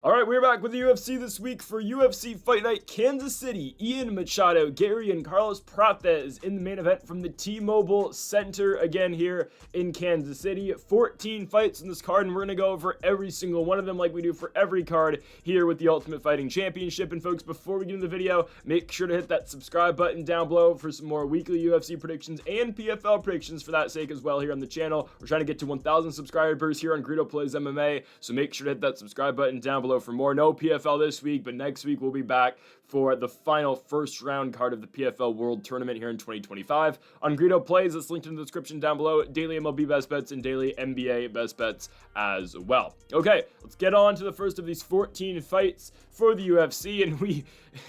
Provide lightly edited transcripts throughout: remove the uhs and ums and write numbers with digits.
Alright, we're back with the UFC this week for UFC Fight Night Kansas City. Ian Machado Garry and Carlos Prates in the main event from the T-Mobile Center again here in Kansas City. 14 fights in this card, and we're going to go over every single one of them like we do for every card here with the Ultimate Fighting Championship. And folks, before we get into the video, make sure to hit that subscribe button down below for some more weekly UFC predictions and PFL predictions for that sake as well here on the channel. We're trying to get to 1,000 subscribers here on Greedo Plays MMA, so make sure to hit that subscribe button down below for more. No PFL this week, but next week we'll be back for the final first round card of the PFL World Tournament here in 2025. On Greedo Plays, it's linked in the description down below. Daily MLB best bets and daily NBA best bets as well. Okay, let's get on to the first of these 14 fights for the UFC, and we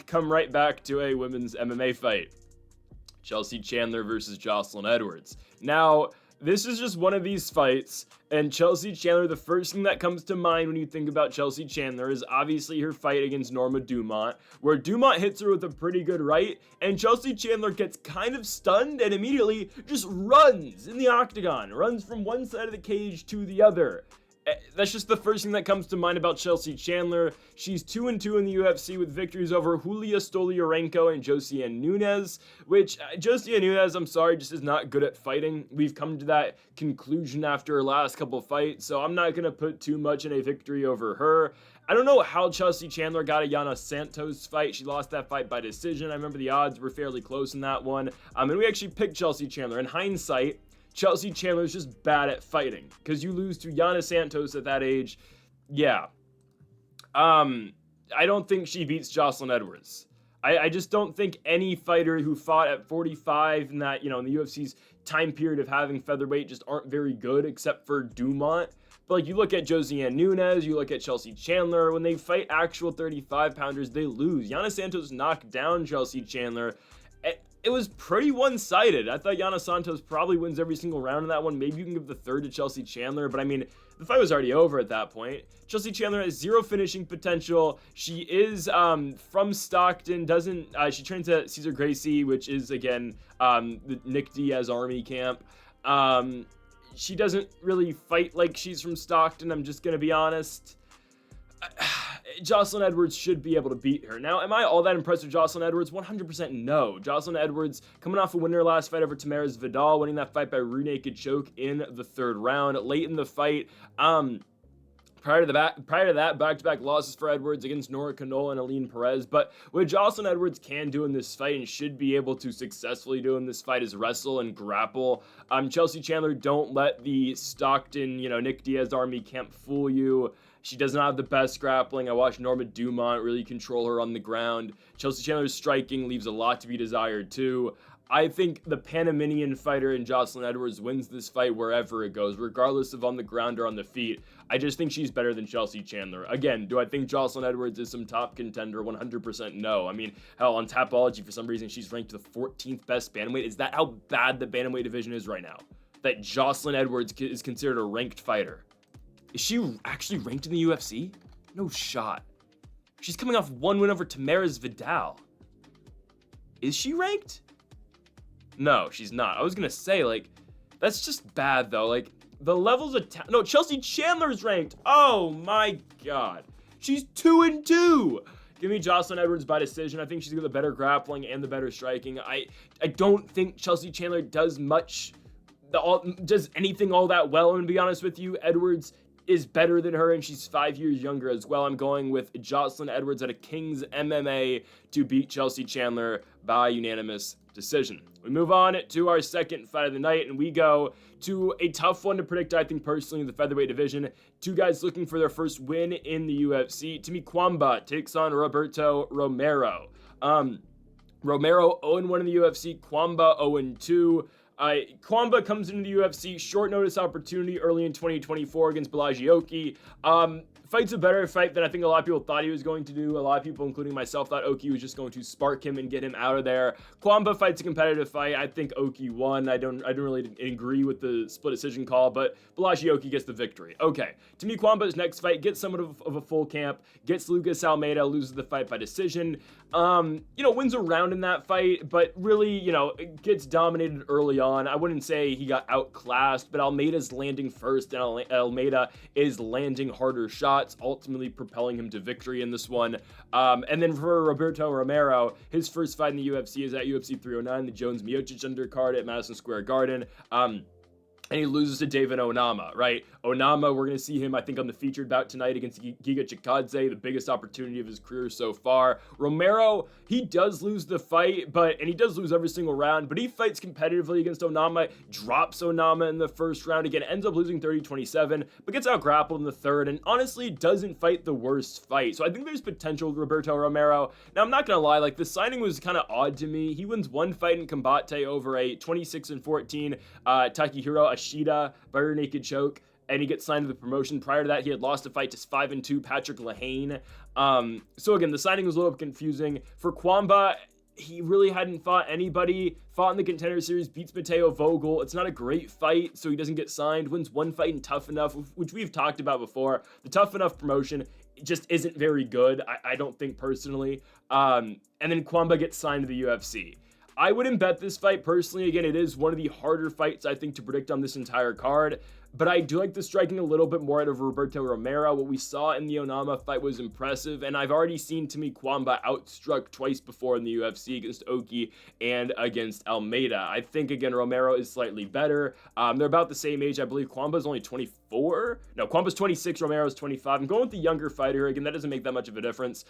come right back to a women's MMA fight. Chelsea Chandler versus Jocelyn Edwards. Now, this is just one of these fights, and Chelsea Chandler, the first thing that comes to mind when you think about Chelsea Chandler is obviously her fight against Norma Dumont, where Dumont hits her with a pretty good right, and Chelsea Chandler gets kind of stunned and immediately just runs in the octagon, runs from one side of the cage to the other. That's just the first thing that comes to mind about Chelsea Chandler. She's 2-2 in the UFC with victories over Julia Stolyarenko and Josiane Nunes, which Josiane Nunes, I'm sorry, just is not good at fighting. We've come to that conclusion after her last couple fights, so I'm not going to put too much in a victory over her. I don't know how Chelsea Chandler got a Yana Santos fight. She lost that fight by decision. I remember the odds were fairly close in that one. And we actually picked Chelsea Chandler. In hindsight, Chelsea Chandler is just bad at fighting because you lose to Yana Santos at that age. Yeah. I don't think she beats Jocelyn Edwards. I just don't think any fighter who fought at 45 in that, in the UFC's time period of having featherweight just aren't very good except for Dumont. But like you look at Josiane Nunes, you look at Chelsea Chandler, when they fight actual 35-pounders, they lose. Yana Santos knocked down Chelsea Chandler. It was pretty one-sided. I thought Yana Santos probably wins every single round in that one. Maybe you can give the third to Chelsea Chandler, but I mean, the fight was already over at that point. Chelsea Chandler has zero finishing potential. She is from Stockton, she trains at Cesar Gracie, which is, again, the Nick Diaz Army camp. She doesn't really fight like she's from Stockton, I'm just going to be honest. Jocelyn Edwards should be able to beat her. Now, am I all that impressed with Jocelyn Edwards? 100% no. Jocelyn Edwards coming off a winner last fight over Tamaris Vidal, winning that fight by rear naked choke in the third round. Late in the fight, prior to that, back-to-back losses for Edwards against Nora Canola and Aline Perez. But what Jocelyn Edwards can do in this fight and should be able to successfully do in this fight is wrestle and grapple. Chelsea Chandler, don't let the Stockton, Nick Diaz Army camp fool you. She does not have the best grappling. I watched Norma Dumont really control her on the ground. Chelsea Chandler's striking leaves a lot to be desired too. I think the Panamanian fighter in Jocelyn Edwards wins this fight wherever it goes, regardless of on the ground or on the feet. I just think she's better than Chelsea Chandler. Again, do I think Jocelyn Edwards is some top contender? 100% no. I mean, hell, on Tapology, for some reason, she's ranked the 14th best bantamweight. Is that how bad the bantamweight division is right now? That Jocelyn Edwards is considered a ranked fighter? Is she actually ranked in the UFC? No shot. She's coming off one win over Tamaris Vidal. Is she ranked? No, she's not. I was going to say, that's just bad, though. The levels of no, Chelsea Chandler's ranked. Oh, my God. She's 2-2. Give me Jocelyn Edwards by decision. I think she's got the better grappling and the better striking. I don't think Chelsea Chandler does anything all that well, and to be honest with you, Edwards is better than her, and she's 5 years younger as well. I'm going with Jocelyn Edwards at a King's MMA to beat Chelsea Chandler by unanimous decision. We move on to our second fight of the night, and we go to a tough one to predict, I think, personally, in the featherweight division. Two guys looking for their first win in the UFC. To me, Cuamba takes on Roberto Romero. Romero 0-1 in the UFC, Cuamba 0-2. Cuamba comes into the UFC, short notice opportunity early in 2024 against Blackshear. Fight's a better fight than I think a lot of people thought he was going to do. A lot of people, including myself, thought Oki was just going to spark him and get him out of there. Cuamba fights a competitive fight. I think Oki won. I don't really agree with the split decision call, but Blackshear gets the victory. Okay, to me, Cuamba's next fight gets somewhat of a full camp, gets Lucas Almeida, loses the fight by decision. Wins a round in that fight, but really, gets dominated early on. I wouldn't say he got outclassed, but Almeida's landing first, and Almeida is landing harder shots. shots, ultimately propelling him to victory in this one. And then for Roberto Romero, his first fight in the UFC is at UFC 309, the Jones Miocic undercard at Madison Square Garden. And he loses to David Onama, right? Onama, we're going to see him, I think, on the featured bout tonight against Giga Chikadze, the biggest opportunity of his career so far. Romero, he does lose the fight, and he does lose every single round, but he fights competitively against Onama, drops Onama in the first round, again, ends up losing 30-27, but gets out-grappled in the third, and honestly doesn't fight the worst fight. So I think there's potential with Roberto Romero. Now, I'm not going to lie, like, the signing was kind of odd to me. He wins one fight in Combate over a 26-14 Takehiro Ashida by rear naked choke, and he gets signed to the promotion. Prior to that, he had lost a fight to 5-2 Patrick Lehane. So again, the signing was a little bit confusing. For Cuamba, he really hadn't fought anybody. Fought in the Contender Series, beats Mateo Vogel. It's not a great fight, so he doesn't get signed. Wins one fight in Tough Enough, which we've talked about before. The Tough Enough promotion just isn't very good, I don't think, personally. And then Cuamba gets signed to the UFC. I wouldn't bet this fight personally. Again, it is one of the harder fights, I think, to predict on this entire card. But I do like the striking a little bit more out of Roberto Romero. What we saw in the Onama fight was impressive. And I've already seen, to me, Cuamba outstruck twice before in the UFC against Oki and against Almeida. I think, again, Romero is slightly better. They're about the same age. I believe Cuamba's only 24. No, Cuamba's 26. Romero's 25. I'm going with the younger fighter. Again, that doesn't make that much of a difference.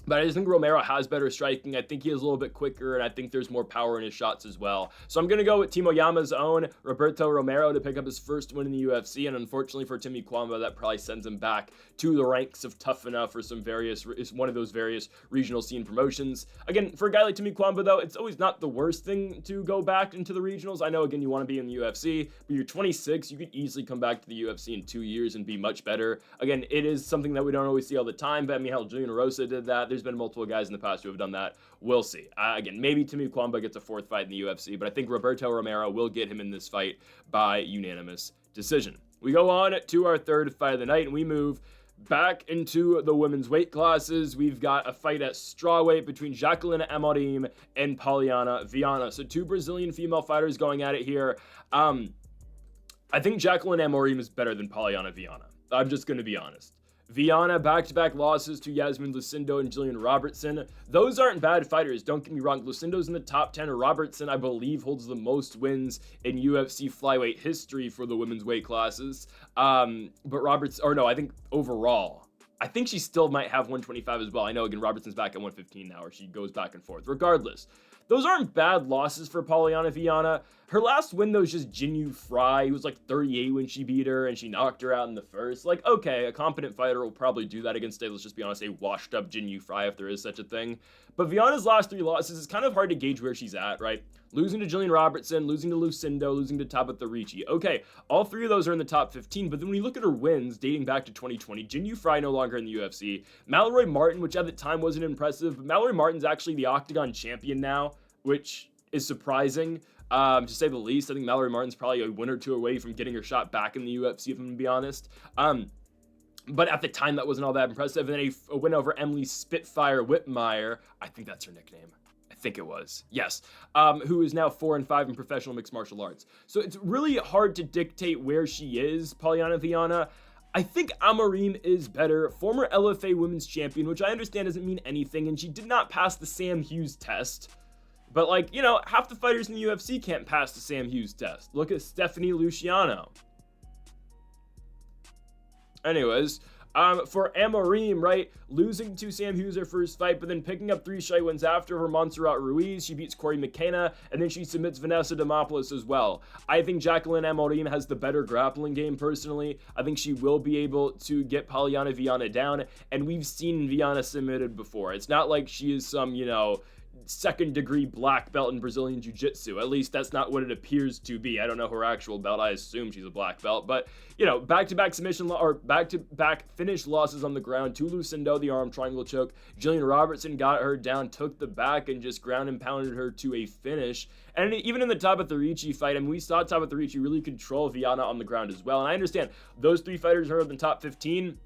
But I just think Romero has better striking. I think he is a little bit quicker, and I think there's more power in his shots as well. So I'm going to go with Timo Yama's own Roberto Romero to pick up his first win in the UFC, and unfortunately for Timmy Cuamba, that probably sends him back to the ranks of Tough Enough or one of those various regional scene promotions. Again, for a guy like Timmy Cuamba, though, it's always not the worst thing to go back into the regionals. I know, again, you want to be in the UFC, but you're 26. You could easily come back to the UFC in 2 years and be much better. Again, it is something that we don't always see all the time, but I mean, hell, Julian Rosa did that. There's been multiple guys in the past who have done that. We'll see. Again, maybe Timmy Cuamba gets a fourth fight in the UFC, but I think Roberto Romero will get him in this fight by unanimous decision. We go on to our third fight of the night, and we move back into the women's weight classes. We've got a fight at strawweight between Jacqueline Amorim and Poliana Viana. So two Brazilian female fighters going at it here. I think Jacqueline Amorim is better than Poliana Viana. I'm just going to be honest. Viana, back-to-back losses to Yasmin Lucindo and Jillian Robertson. Those aren't bad fighters, don't get me wrong. Lucindo's in the top 10. Robertson, I believe, holds the most wins in UFC flyweight history for the women's weight classes. I think overall. I think she still might have 125 as well. I know, again, Robertson's back at 115 now, or she goes back and forth. Regardless, those aren't bad losses for Poliana Viana. Her last win, though, is just Jinyu Fry. He was like 38 when she beat her, and she knocked her out in the first. Like, okay, a competent fighter will probably do that against, let's just be honest, a washed-up Jinyu Fry, if there is such a thing. But Viana's last three losses, it's kind of hard to gauge where she's at, right? Losing to Jillian Robertson, losing to Lucindo, losing to Tabitha Ricci. Okay, all three of those are in the top 15, but then when you look at her wins dating back to 2020, Jinyu Fry no longer in the UFC. Mallory Martin, which at the time wasn't impressive, but Mallory Martin's actually the Octagon champion now, which is surprising, to say the least. I think Mallory Martin's probably a win or two away from getting her shot back in the UFC, if I'm going to be honest. But at the time, that wasn't all that impressive. And then a win over Emily Spitfire Whitmire, I think that's her nickname. I think it was. Yes. Who is now 4-5 in professional mixed martial arts. So it's really hard to dictate where she is, Poliana Viana. I think Amorim is better. Former LFA women's champion, which I understand doesn't mean anything, and she did not pass the Sam Hughes test. But, like, you know, half the fighters in the UFC can't pass the Sam Hughes test. Look at Stephanie Luciano. Anyways, for Amorim, right, losing to Sam Hughes her first fight, but then picking up 3 straight wins after her Montserrat Ruiz. She beats Corey McKenna, and then she submits Vanessa Demopoulos as well. I think Jacqueline Amorim has the better grappling game, personally. I think she will be able to get Poliana Viana down, and we've seen Viana submitted before. It's not like she is some, you know, second-degree black belt in Brazilian Jiu-Jitsu. At least that's not what it appears to be. I don't know her actual belt. I assume she's a black belt. But, you know, back-to-back back-to-back finish losses on the ground. To Lucindo, the arm triangle choke. Jillian Robertson got her down, took the back, and just ground and pounded her to a finish. And even in the Tabitha Ricci fight, I mean, we saw Tabitha Ricci really control Viana on the ground as well. And I understand those 3 fighters are in the top 15.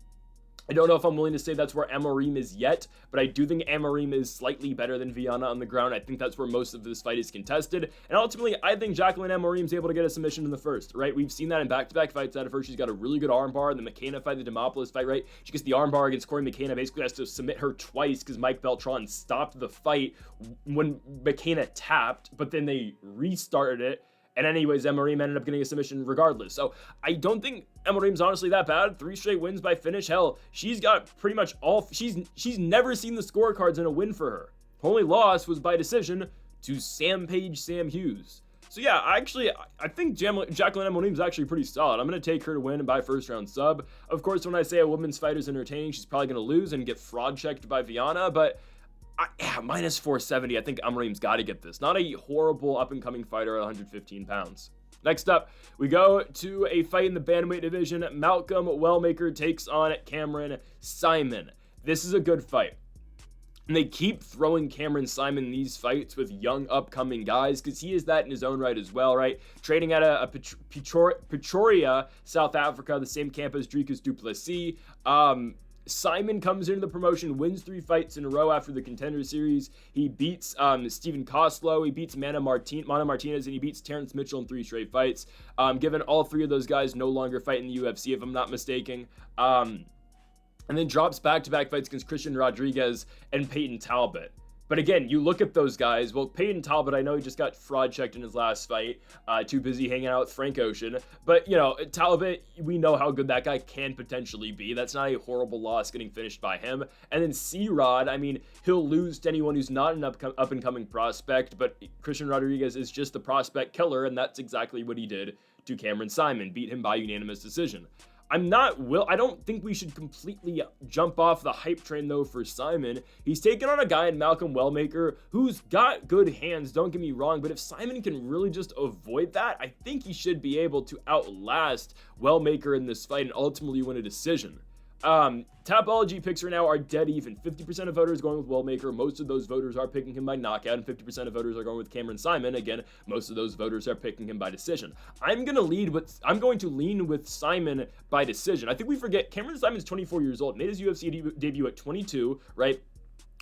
I don't know if I'm willing to say that's where Amorim is yet, but I do think Amorim is slightly better than Viana on the ground. I think that's where most of this fight is contested. And ultimately, I think Jacqueline Amorim's able to get a submission in the first, right? We've seen that in back-to-back fights out of her. She's got a really good armbar in the McKenna fight, the Demopoulos fight, right? She gets the armbar against Corey McKenna, basically has to submit her twice because Mike Beltran stopped the fight when McKenna tapped, but then they restarted it. And anyways, Amorim ended up getting a submission regardless. So I don't think Amorim's honestly that bad. 3 straight wins by finish. Hell, she's got pretty much all. She's never seen the scorecards in a win for her. Her only loss was by decision to Sam Hughes. So yeah, I think Jacqueline Amorim's actually pretty solid. I'm going to take her to win by first round sub. Of course, when I say a women's fighter is entertaining, she's probably going to lose and get fraud checked by Viana, but minus 470. I think Amorim's got to get this. Not a horrible up-and-coming fighter at 115 pounds. Next up, we go to a fight in the bantamweight division. Malcolm Wellmaker takes on Cameron Saaiman. This is a good fight. And they keep throwing Cameron Saaiman in these fights with young upcoming guys because he is that in his own right as well, right? Training at a Pretoria, South Africa, the same camp as Dricus du Plessis. Saaiman comes into the promotion, wins 3 fights in a row after the Contender Series. He beats Stephen Koslow, he beats Mana Martinez, and he beats Terrence Mitchell in 3 straight fights. Given all 3 of those guys no longer fight in the UFC, if I'm not mistaken. And then drops back-to-back fights against Christian Rodriguez and Peyton Talbot. But again, you look at those guys. Well, Peyton Talbot, I know he just got fraud checked in his last fight. Too busy hanging out with Frank Ocean. But, you know, Talbot, we know how good that guy can potentially be. That's not a horrible loss getting finished by him. And then C-Rod, I mean, he'll lose to anyone who's not an up-and-coming prospect. But Christian Rodriguez is just the prospect killer, and that's exactly what he did to Cameron Saaiman. Beat him by unanimous decision. I don't think we should completely jump off the hype train, though, for Saaiman. He's taken on a guy in Malcolm Wellmaker who's got good hands, don't get me wrong, but if Saaiman can really just avoid that, I think he should be able to outlast Wellmaker in this fight and ultimately win a decision. Tapology picks right now are dead even. 50% of voters going with Wellmaker. Most of those voters are picking him by knockout, and 50% of voters are going with Cameron Saaiman. Again, most of those voters are picking him by decision. I'm going to lean with Saaiman by decision. I think we forget Cameron Saaiman's 24 years old, made his UFC debut at 22, right?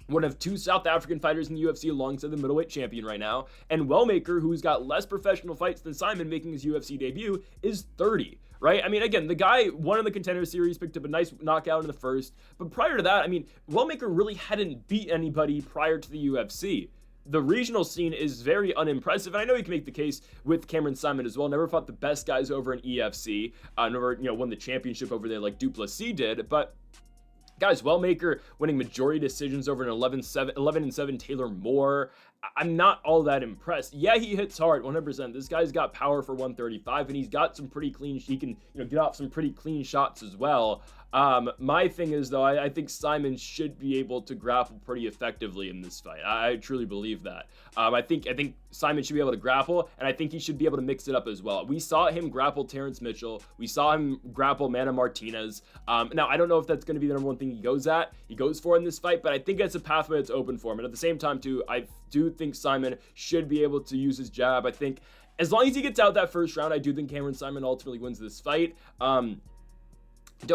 One of 2 South African fighters in the UFC alongside the middleweight champion right now. And Wellmaker, who's got less professional fights than Saaiman making his UFC debut, is 30. Right? I mean, again, the guy won in the Contender Series, picked up a nice knockout in the first. But prior to that, I mean, Wellmaker really hadn't beat anybody prior to the UFC. The regional scene is very unimpressive, and I know you can make the case with Cameron Saaiman as well. Never fought the best guys over in EFC. Never, won the championship over there like du Plessis did. But guys, Wellmaker winning majority decisions over an 11-7 Taylor Moore. I'm not all that impressed. Yeah, he hits hard, 100%. This guy's got power for 135, and he's got some pretty clean. He can, get off some pretty clean shots as well. My thing is, though, I think Saaiman should be able to grapple pretty effectively in this fight. I truly believe that. I think Saaiman should be able to grapple, and I think he should be able to mix it up as well. We saw him grapple Terrence Mitchell. We saw him grapple Mana Martinez. Now, I don't know if that's going to be the number one thing he goes for in this fight, but I think it's a pathway that's open for him. And at the same time, too, I do think Saaiman should be able to use his jab. I think as long as he gets out that first round, I do think Cameron Saaiman ultimately wins this fight. Don't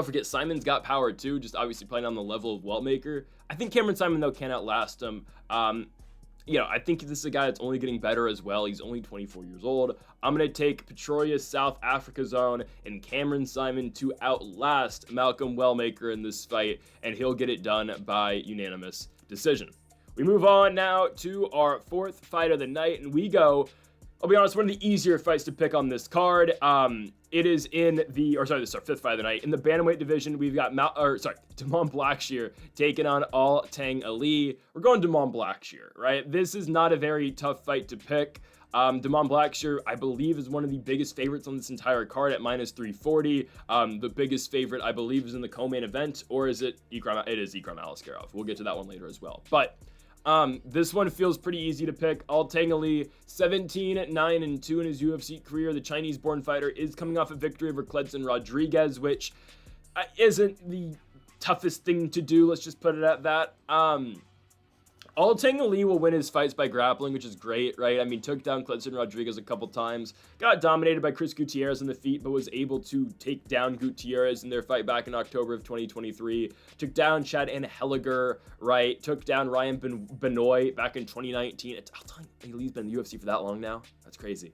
forget, Saaiman's got power too, just obviously playing on the level of Wellmaker. I think Cameron Saaiman, though, can outlast him. I think this is a guy that's only getting better as well. He's only 24 years old. I'm going to take Pretoria, South Africa zone, and Cameron Saaiman to outlast Malcolm Wellmaker in this fight, and he'll get it done by unanimous decision. We move on now to our 4th fight of the night, and we go, I'll be honest, one of the easier fights to pick on this card. It is in this is our 5th fight of the night. In the bantamweight division, we've got Damon Blackshear taking on Alatengheili. We're going Damon Blackshear, right? This is not a very tough fight to pick. Damon Blackshear, I believe, is one of the biggest favorites on this entire card at minus 340. The biggest favorite, I believe, is in the co-main event, or is it Ikram? It is Ikram Aliskerov. We'll get to that one later as well. But this one feels pretty easy to pick. Alatengheili, 17-9-2 in his UFC career. The Chinese-born fighter is coming off a victory over Cledson Rodriguez, which isn't the toughest thing to do. Let's just put it at that. Alatengheili will win his fights by grappling, which is great, right? I mean, took down Clinton Rodriguez a couple times, got dominated by Chris Gutierrez in the feet, but was able to take down Gutierrez in their fight back in October of 2023. Took down Chad Anheliger, right? Took down Ryan Benoit back in 2019. Alatengheili's been in the UFC for that long now. That's crazy.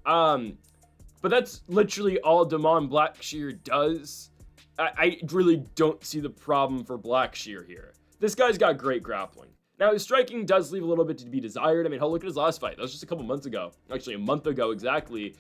But that's literally all Damon Blackshear does. I really don't see the problem for Blackshear here. This guy's got great grappling. Now, his striking does leave a little bit to be desired. I mean, hell, look at his last fight. That was just a couple months ago. Actually, a month ago exactly,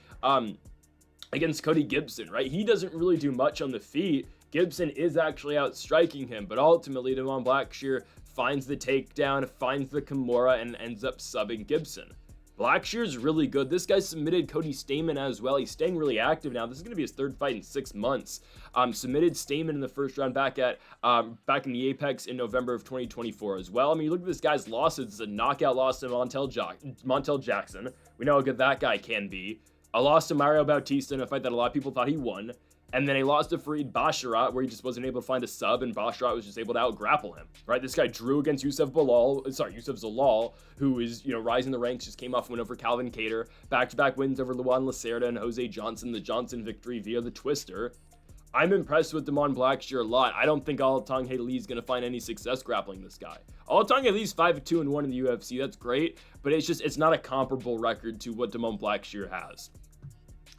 against Cody Gibson, right? He doesn't really do much on the feet. Gibson is actually outstriking him, but ultimately, Damon Blackshear finds the takedown, finds the Kimura, and ends up subbing Gibson. Blackshear's really good. This guy submitted Cody Stamann as well. He's staying really active now. This is going to be his third fight in 6 months. Submitted Stamann in the first round back in the Apex in November of 2024 as well. I mean, you look at this guy's losses. It's a knockout loss to Montel Jackson. We know how good that guy can be. A loss to Mario Bautista in a fight that a lot of people thought he won. And then he lost to Farid Basharat, where he just wasn't able to find a sub, and Basharat was just able to out-grapple him, right? This guy drew against Youssef Zalal, who is, rising the ranks, just came off a win over Calvin Kattar, back-to-back wins over Luan Lacerda and Jose Johnson, the Johnson victory via the Twister. I'm impressed with Damon Blackshear a lot. I don't think Alatengheili is going to find any success grappling this guy. Alatengheili's 5-2-1 in the UFC. That's great, but it's not a comparable record to what Damon Blackshear has.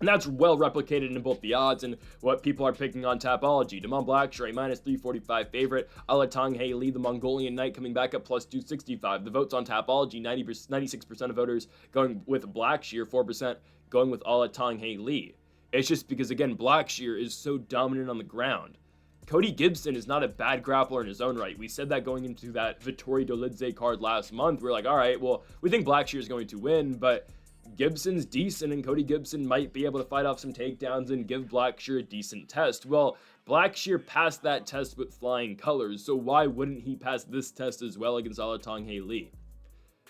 And that's well replicated in both the odds and what people are picking on Tapology. Damon Blackshear, a minus 345 favorite. Alatengheili, the Mongolian Knight, coming back at plus 265. The votes on Tapology, 96% of voters going with Blackshear, 4% going with Alatengheili. It's just because, again, Blackshear is so dominant on the ground. Cody Gibson is not a bad grappler in his own right. We said that going into that Vittori Dolidze card last month. We're like, all right, well, we think Blackshear is going to win, but Gibson's decent, and Cody Gibson might be able to fight off some takedowns and give Blackshear a decent test. Well, Blackshear passed that test with flying colors, so why wouldn't he pass this test as well against Alatengheili?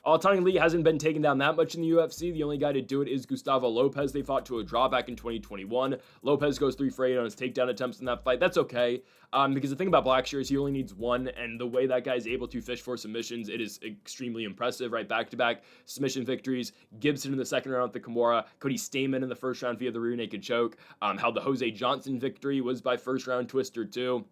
Alatengheili hasn't been taken down that much in the UFC. The only guy to do it is Gustavo Lopez. They fought to a draw back in 2021. Lopez goes 3 for 8 on his takedown attempts in that fight. That's okay, because the thing about Blackshear is he only needs one, and the way that guy's able to fish for submissions, it is extremely impressive, right? Back-to-back submission victories. Gibson in the second round with the Kimura. Cody Stamann in the first round via the rear naked choke. How the Jose Johnson victory was by first round twister too.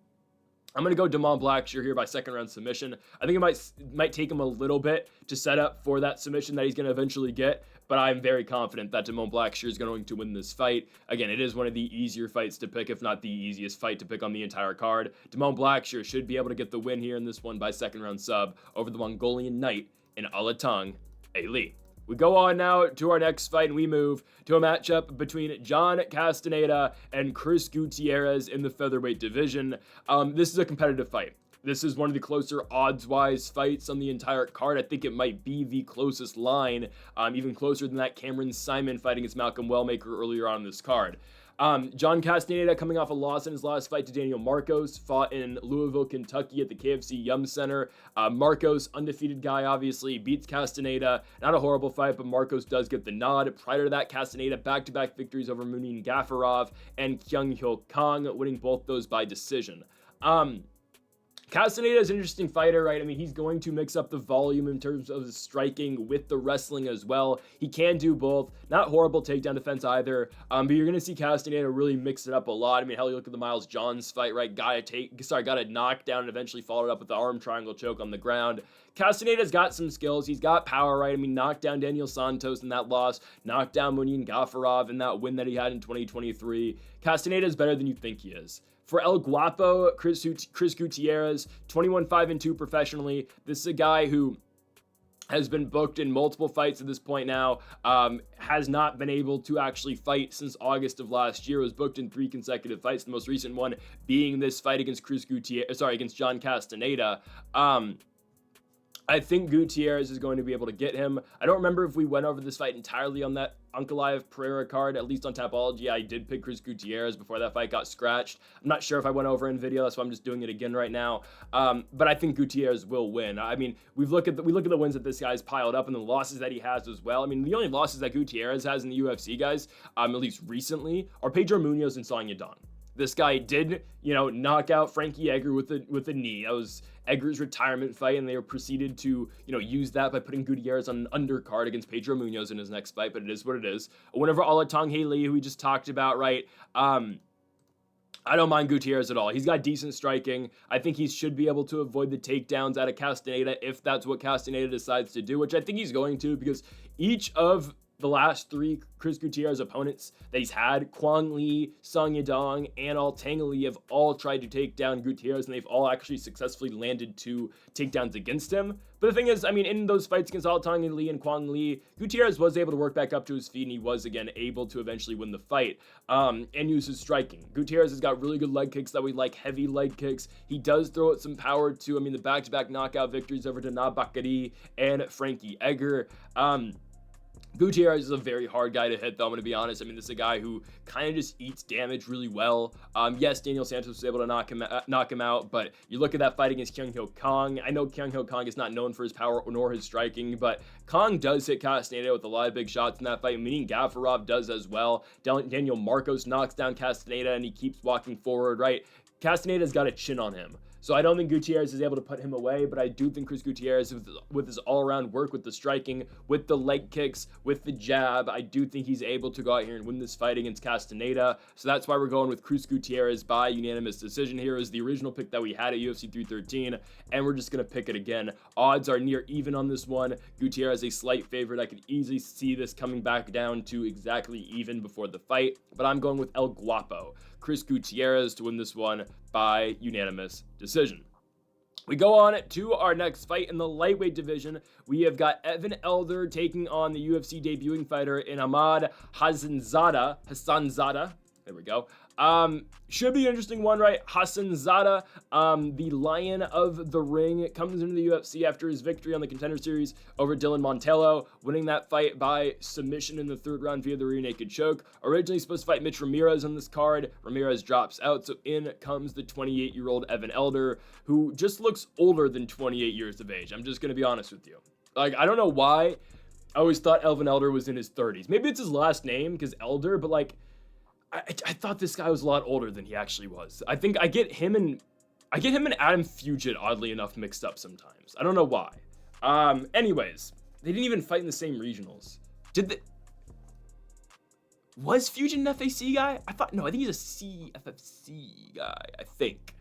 I'm going to go Damon Blackshear here by second round submission. I think it might take him a little bit to set up for that submission that he's going to eventually get, but I'm very confident that Damon Blackshear is going to win this fight. Again, it is one of the easier fights to pick, if not the easiest fight to pick on the entire card. Damon Blackshear should be able to get the win here in this one by second round sub over the Mongolian Knight in Alatengheili. We go on now to our next fight, and we move to a matchup between John Castaneda and Chris Gutierrez in the featherweight division. This is a competitive fight. This is one of the closer odds-wise fights on the entire card. I think it might be the closest line, even closer than that Cameron Saaiman fight against Malcolm Wellmaker earlier on in this card. John Castaneda, coming off a loss in his last fight to Daniel Marcos, fought in Louisville, Kentucky at the KFC Yum Center. Marcos, undefeated guy, obviously, beats Castaneda. Not a horrible fight, but Marcos does get the nod. Prior to that, Castaneda back-to-back victories over Muniz Gafarov and Kyung Hyo Kang, winning both those by decision. Castaneda is an interesting fighter, right? I mean, he's going to mix up the volume in terms of the striking with the wrestling as well. He can do both. Not horrible takedown defense either, but you're going to see Castaneda really mix it up a lot. I mean, hell, you look at the Miles Johns fight, right? Got a knockdown and eventually followed up with the arm triangle choke on the ground. Castaneda's got some skills. He's got power, right? I mean, knocked down Daniel Santos in that loss, knocked down Muniz Gafarov in that win that he had in 2023. Castaneda is better than you think he is. For El Guapo, Chris Gutierrez, 21-5-2 professionally. This is a guy who has been booked in multiple fights at this point now, has not been able to actually fight since August of last year, was booked in 3 consecutive fights, the most recent one being this fight against against John Castaneda. I think Gutierrez is going to be able to get him. I don't remember if we went over this fight entirely on that Ankalaev Pereira card, at least on Tapology. I did pick Chris Gutierrez before that fight got scratched. I'm not sure if I went over in video, that's why I'm just doing it again right now. But I think Gutierrez will win. I mean, we look at the wins that this guy's piled up and the losses that he has as well. I mean, the only losses that Gutierrez has in the UFC, guys, at least recently, are Pedro Munoz and Song Yadong. This guy did, knock out Frankie Edgar with a knee. That was Edgar's retirement fight, and they were proceeded to, use that by putting Gutierrez on an undercard against Pedro Munoz in his next fight, but it is what it is. A win over Alatengheili, who we just talked about, right? I don't mind Gutierrez at all. He's got decent striking. I think he should be able to avoid the takedowns out of Castaneda if that's what Castaneda decides to do, which I think he's going to, because each of the last 3 Chris Gutierrez opponents that he's had, Kwang Lee, Song Yadong, and Alatengheili, have all tried to take down Gutierrez, and they've all actually successfully landed 2 takedowns against him. But the thing is, in those fights against Alatengheili and Kwang Lee, Gutierrez was able to work back up to his feet, and he was, again, able to eventually win the fight and use his striking. Gutierrez has got really good leg kicks that we like, heavy leg kicks. He does throw it some power, too. The back-to-back knockout victories over Dana Bakary and Frankie Edgar. Gutierrez is a very hard guy to hit, though, I'm going to be honest. This is a guy who kind of just eats damage really well. Yes, Daniel Santos was able to knock him out, but you look at that fight against Kyung Ho Kong. I know Kyung Ho Kong is not known for his power nor his striking, but Kong does hit Castaneda with a lot of big shots in that fight, meaning Gafarov does as well. Daniel Marcos knocks down Castaneda, and he keeps walking forward, right? Castaneda's got a chin on him. So I don't think Gutierrez is able to put him away, but I do think Chris Gutierrez, with his all-around work, with the striking, with the leg kicks, with the jab, I do think he's able to go out here and win this fight against Castaneda. So that's why we're going with Chris Gutierrez by unanimous decision here. Is the original pick that we had at UFC 313, and we're just going to pick it again. Odds are near even on this one. Gutierrez a slight favorite. I could easily see this coming back down to exactly even before the fight, but I'm going with El Guapo, Chris Gutierrez, to win this one by unanimous decision. We go on to our next fight in the lightweight division. We have got Evan Elder taking on the UFC debuting fighter in Ahmad Hassanzada. There we go. Should be an interesting one, right? Hassanzada, the Lion of the Ring, comes into the UFC after his victory on the Contender Series over Dylan Montello, winning that fight by submission in the 3rd round via the rear naked choke. Originally supposed to fight Mitch Ramirez on this card. Ramirez drops out, so in comes the 28-year-old Evan Elder, who just looks older than 28 years of age. I'm just going to be honest with you. I don't know why I always thought Evan Elder was in his 30s. Maybe it's his last name, because Elder, but I thought this guy was a lot older than he actually was. I think I get him and Adam Fugit, oddly enough, mixed up sometimes. I don't know why. Anyways, they didn't even fight in the same regionals. Was Fugit an FAC guy? I think he's a CFFC guy. I think.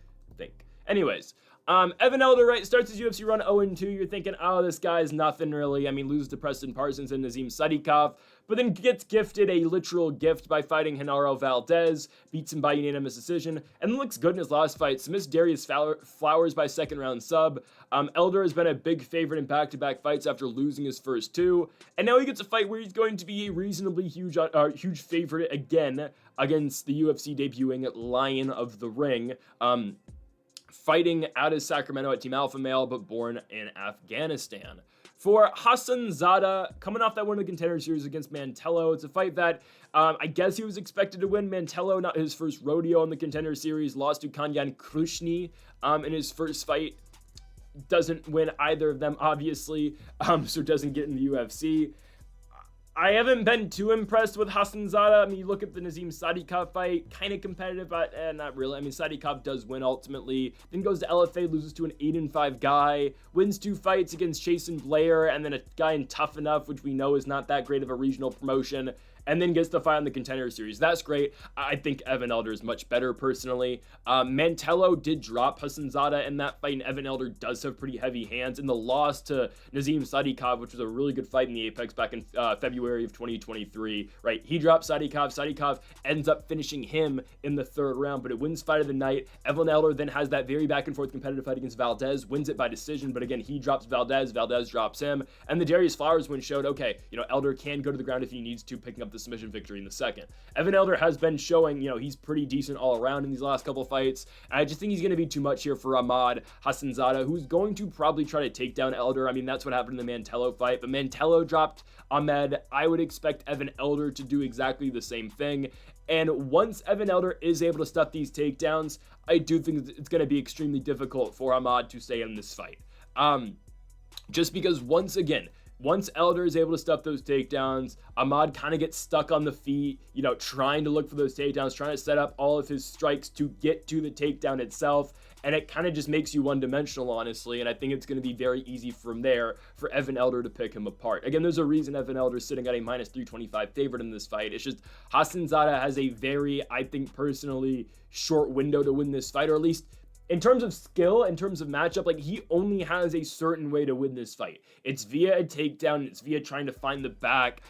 Anyways, Evan Elder, right, starts his UFC run 0-2. You're thinking, oh, this guy's nothing really. Loses to Preston Parsons and Nazim Sadikov, but then gets gifted a literal gift by fighting Genaro Valdez, beats him by unanimous decision, and looks good in his last fight. Submits Darius Flowers by 2nd round sub. Elder has been a big favorite in back-to-back fights after losing his first 2, and now he gets a fight where he's going to be a reasonably huge favorite again against the UFC debuting Lion of the Ring. Fighting out of Sacramento at Team Alpha Male, but born in Afghanistan. For Hassanzada, coming off that win in the Contender Series against Mantello, it's a fight that I guess he was expected to win. Mantello, not his first rodeo in the Contender Series, lost to Kanyan Krushny in his first fight. Doesn't win either of them, obviously, so doesn't get in the UFC. I haven't been too impressed with Hassanzada. You look at the Nazim Sadikov fight, kind of competitive, but not really. Sadikov does win ultimately. Then goes to LFA, loses to an 8-5 guy, wins 2 fights against Chasen Blair, and then a guy in Tough Enough, which we know is not that great of a regional promotion, and then gets the fight on the Contender Series. That's great. I think Evan Elder is much better, personally. Mantello did drop Hassanzada in that fight, and Evan Elder does have pretty heavy hands. In the loss to Nazim Sadikov, which was a really good fight in the Apex back in February of 2023, right? He drops Sadikov. Sadikov ends up finishing him in the 3rd round, but it wins fight of the night. Evan Elder then has that very back-and-forth competitive fight against Valdez, wins it by decision, but again, he drops Valdez drops him, and the Darius Flowers win showed, okay, Elder can go to the ground if he needs to, picking up the submission victory in the 2nd. Evan Elder has been showing, he's pretty decent all around in these last couple of fights, and I just think he's going to be too much here for Ahmad Hassanzada, who's going to probably try to take down Elder. That's what happened in the Mantello fight, but Mantello dropped Ahmed. I would expect Evan Elder to do exactly the same thing, and once Evan Elder is able to stuff these takedowns, I do think it's going to be extremely difficult for Ahmad to stay in this fight. Just because, once again, once Elder is able to stuff those takedowns, Ahmad kind of gets stuck on the feet, trying to look for those takedowns, trying to set up all of his strikes to get to the takedown itself. And it kind of just makes you one-dimensional, honestly. And I think it's going to be very easy from there for Evan Elder to pick him apart. Again, there's a reason Evan Elder is sitting at a minus 325 favorite in this fight. It's just Hassanzada has a very, I think personally, short window to win this fight, or at least in terms of skill, in terms of matchup, like he only has a certain way to win this fight. It's via a takedown. It's via trying to find the back,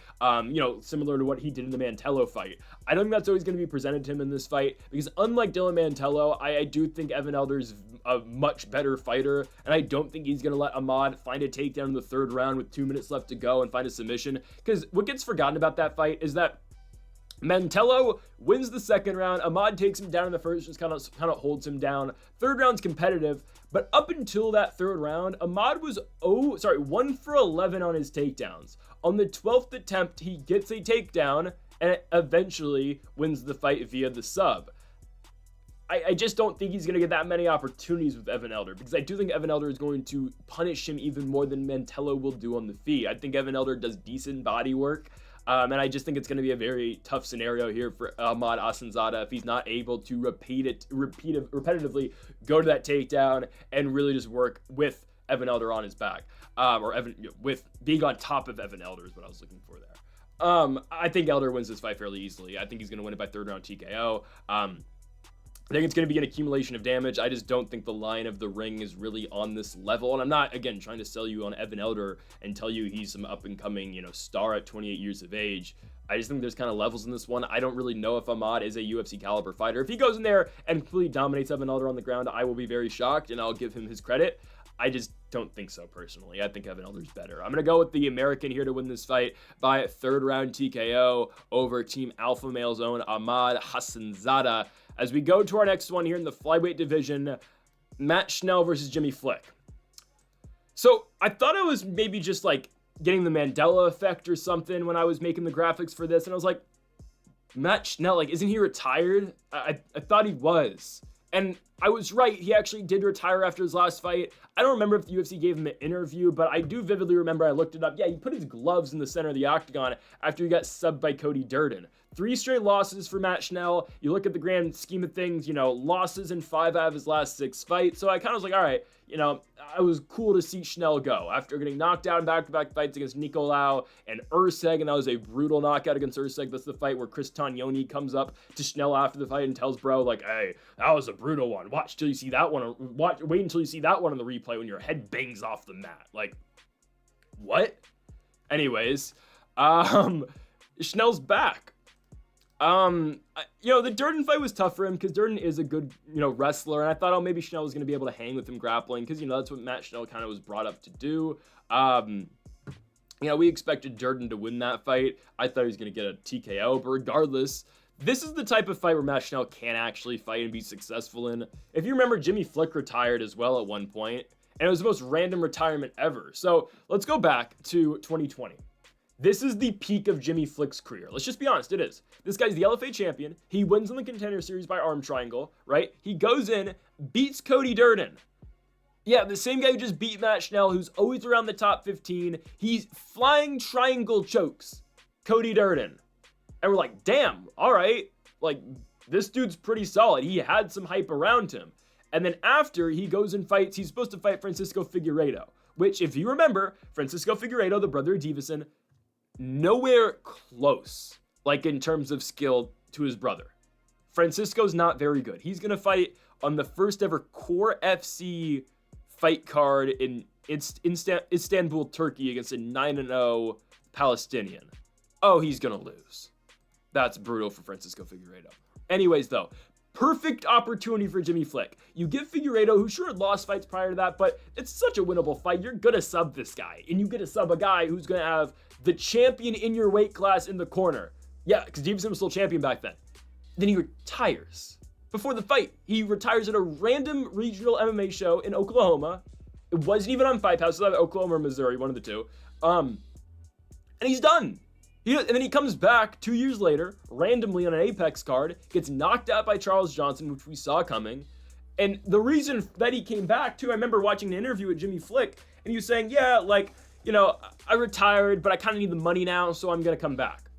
similar to what he did in the Mantello fight. I don't think that's always going to be presented to him in this fight because unlike Dylan Mantello, I do think Evan Elder's a much better fighter, and I don't think he's going to let Ahmad find a takedown in the third round with 2 minutes left to go and find a submission, because what gets forgotten about that fight is that Mantello wins the second round. Ahmad takes him down in the first, just kind of holds him down. Third round's competitive, but up until that third round, Ahmad was 1 for 11 on his takedowns. On the 12th attempt, he gets a takedown and eventually wins the fight via the sub. I just don't think he's going to get that many opportunities with Evan Elder, because I do think Evan Elder is going to punish him even more than Mantello will do on the feet. I think Evan Elder does decent body work. And I just think it's going to be a very tough scenario here for Ahmad Hassanzada if he's not able to repetitively go to that takedown and really just work with Evan Elder on his back, with being on top of Evan Elder is what I was looking for there. I think Elder wins this fight fairly easily. I think he's going to win it by third round TKO. I think it's going to be an accumulation of damage. I just don't think the line of the ring is really on this level. And I'm not, again, trying to sell you on Evan Elder and tell you he's some up-and-coming, star at 28 years of age. I just think there's kind of levels in this one. I don't really know if Ahmad is a UFC caliber fighter. If he goes in there and completely dominates Evan Elder on the ground, I will be very shocked, and I'll give him his credit. I just don't think so, personally. I think Evan Elder's better. I'm going to go with the American here to win this fight by third round TKO over Team Alpha Male's own Ahmad Hassanzada. As we go to our next one here in the flyweight division, Matt Schnell versus Jimmy Flick. So I thought I was maybe just like getting the Mandela effect or something when I was making the graphics for this. And I was like, Matt Schnell, like, isn't he retired? I thought he was. And I was right. He actually did retire after his last fight. I don't remember if the UFC gave him an interview, but I do vividly remember I looked it up. Yeah, he put his gloves in the center of the octagon after he got subbed by Cody Durden. 3 straight losses for Matt Schnell. You look at the grand scheme of things, losses in 5 out of his last 6 fights. So I kind of was like, all right, I was cool to see Schnell go after getting knocked out in back-to-back fights against Nicolau and Urseg, and that was a brutal knockout against Urseg. That's the fight where Chris Tognoni comes up to Schnell after the fight and tells bro, like, hey, that was a brutal one. Wait until you see that one on the replay when your head bangs off the mat. Like, what? Anyways, Schnell's back. The Durden fight was tough for him because Durden is a good, wrestler. And I thought, maybe Schnell was going to be able to hang with him grappling because, that's what Matt Schnell kind of was brought up to do. We expected Durden to win that fight. I thought he was going to get a TKO, but regardless, this is the type of fight where Matt Schnell can actually fight and be successful in. If you remember, Jimmy Flick retired as well at one point, and it was the most random retirement ever. So let's go back to 2020. This is the peak of Jimmy Flick's career. Let's just be honest, it is. This guy's the LFA champion. He wins in the Contender Series by arm triangle, right? He goes in, beats Cody Durden. Yeah, the same guy who just beat Matt Schnell, who's always around the top 15. He's flying triangle chokes Cody Durden. And we're like, damn, all right. Like, this dude's pretty solid. He had some hype around him. And then after he goes and fights, he's supposed to fight Francisco Figueiredo, which, if you remember, Francisco Figueiredo, the brother of Davison, nowhere close, like in terms of skill, to his brother. Francisco's not very good. He's going to fight on the first ever Core FC fight card in Istanbul, Turkey against a 9-0 Palestinian. Oh, he's going to lose. That's brutal for Francisco Figueiredo. Anyways, though, perfect opportunity for Jimmy Flick. You give Figueiredo, who sure had lost fights prior to that, but it's such a winnable fight. You're going to sub this guy, and you get to sub a guy who's going to have the champion in your weight class in the corner. Yeah, because Davison was still champion back then. Then he retires. Before the fight, he retires at a random regional MMA show in Oklahoma. It wasn't even on Fight House. It was either Oklahoma or Missouri, one of the two. And he's done. And then he comes back 2 years later, randomly on an Apex card, gets knocked out by Charles Johnson, which we saw coming. And the reason that he came back, too, I remember watching an interview with Jimmy Flick, and he was saying, yeah, like, you know, I retired, but I kind of need the money now, so I'm going to come back.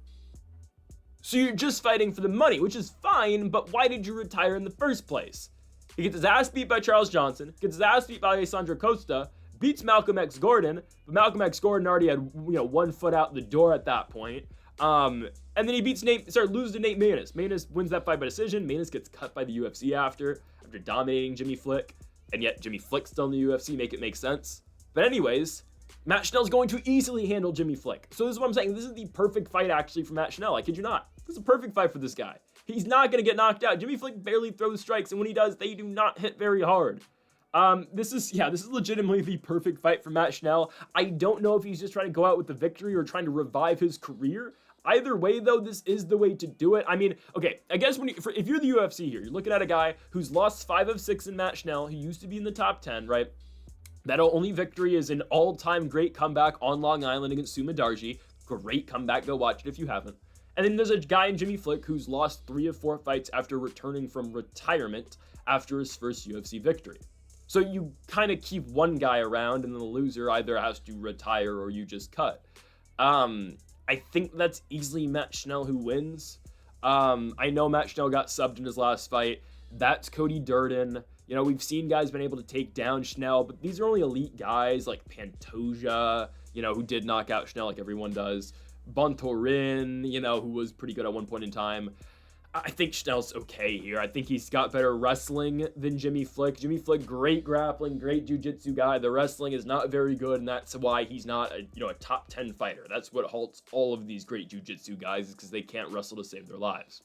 So you're just fighting for the money, which is fine, but why did you retire in the first place? He gets his ass beat by Charles Johnson, gets his ass beat by Alessandro Costa, beats Malcolm X Gordon, but Malcolm X Gordon already had, 1 foot out the door at that point. And then he loses to Nate Maness. Maness wins that fight by decision. Maness gets cut by the UFC after dominating Jimmy Flick, and yet Jimmy Flick's still in the UFC, make it make sense. But anyways, Matt Schnell's going to easily handle Jimmy Flick. So this is what I'm saying. This is the perfect fight, actually, for Matt Schnell. I kid you not. This is a perfect fight for this guy. He's not going to get knocked out. Jimmy Flick barely throws strikes, and when he does, they do not hit very hard. This is legitimately the perfect fight for Matt Schnell. I don't know if he's just trying to go out with the victory or trying to revive his career. Either way, though, this is the way to do it. I mean, okay, I guess if you're the UFC here, you're looking at a guy who's lost 5 of 6 in Matt Schnell. He used to be in the top 10, right? That only victory is an all-time great comeback on Long Island against Suma Darji. Great comeback. Go watch it if you haven't. And then there's a guy in Jimmy Flick who's lost 3 of 4 fights after returning from retirement after his first UFC victory. So you kind of keep one guy around, and then the loser either has to retire or you just cut. I think that's easily Matt Schnell who wins. I know Matt Schnell got subbed in his last fight. That's Cody Durden. You know, we've seen guys been able to take down Schnell, but these are only elite guys like Pantoja, who did knock out Schnell like everyone does. Bontorin, who was pretty good at one point in time. I think Schnell's okay here. I think he's got better wrestling than Jimmy Flick. Jimmy Flick, great grappling, great jiu-jitsu guy. The wrestling is not very good, and that's why he's not a top 10 fighter. That's what halts all of these great jiu-jitsu guys, is because they can't wrestle to save their lives.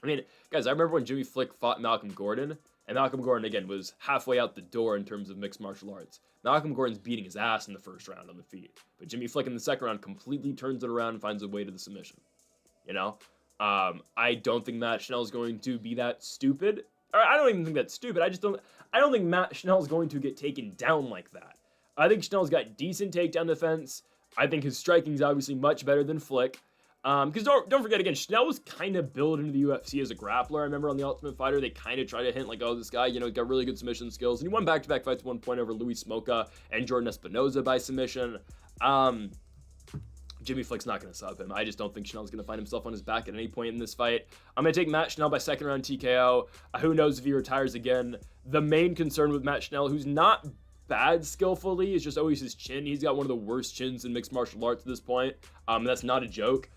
I mean, guys, I remember when Jimmy Flick fought Malcolm Gordon, and Malcolm Gordon, again, was halfway out the door in terms of mixed martial arts. Malcolm Gordon's beating his ass in the first round on the feet, but Jimmy Flick in the second round completely turns it around and finds a way to the submission, I don't think Matt Schnell is going to be that stupid. Or I don't even think that's stupid. I don't think Matt Schnell is going to get taken down like that. I think Schnell's got decent takedown defense. I think his striking is obviously much better than Flick. Because don't forget, again, Schnell was kind of built into the UFC as a grappler. I remember on The Ultimate Fighter, they kind of try to hint like, oh, this guy, got really good submission skills. And he won back-to-back fights at one point over Luis Smoka and Jordan Espinoza by submission. Jimmy Flick's not going to sub him. I just don't think Schnell's going to find himself on his back at any point in this fight. I'm going to take Matt Schnell by second round TKO. Who knows if he retires again. The main concern with Matt Schnell, who's not bad skillfully, is just always his chin. He's got one of the worst chins in mixed martial arts at this point. That's not a joke.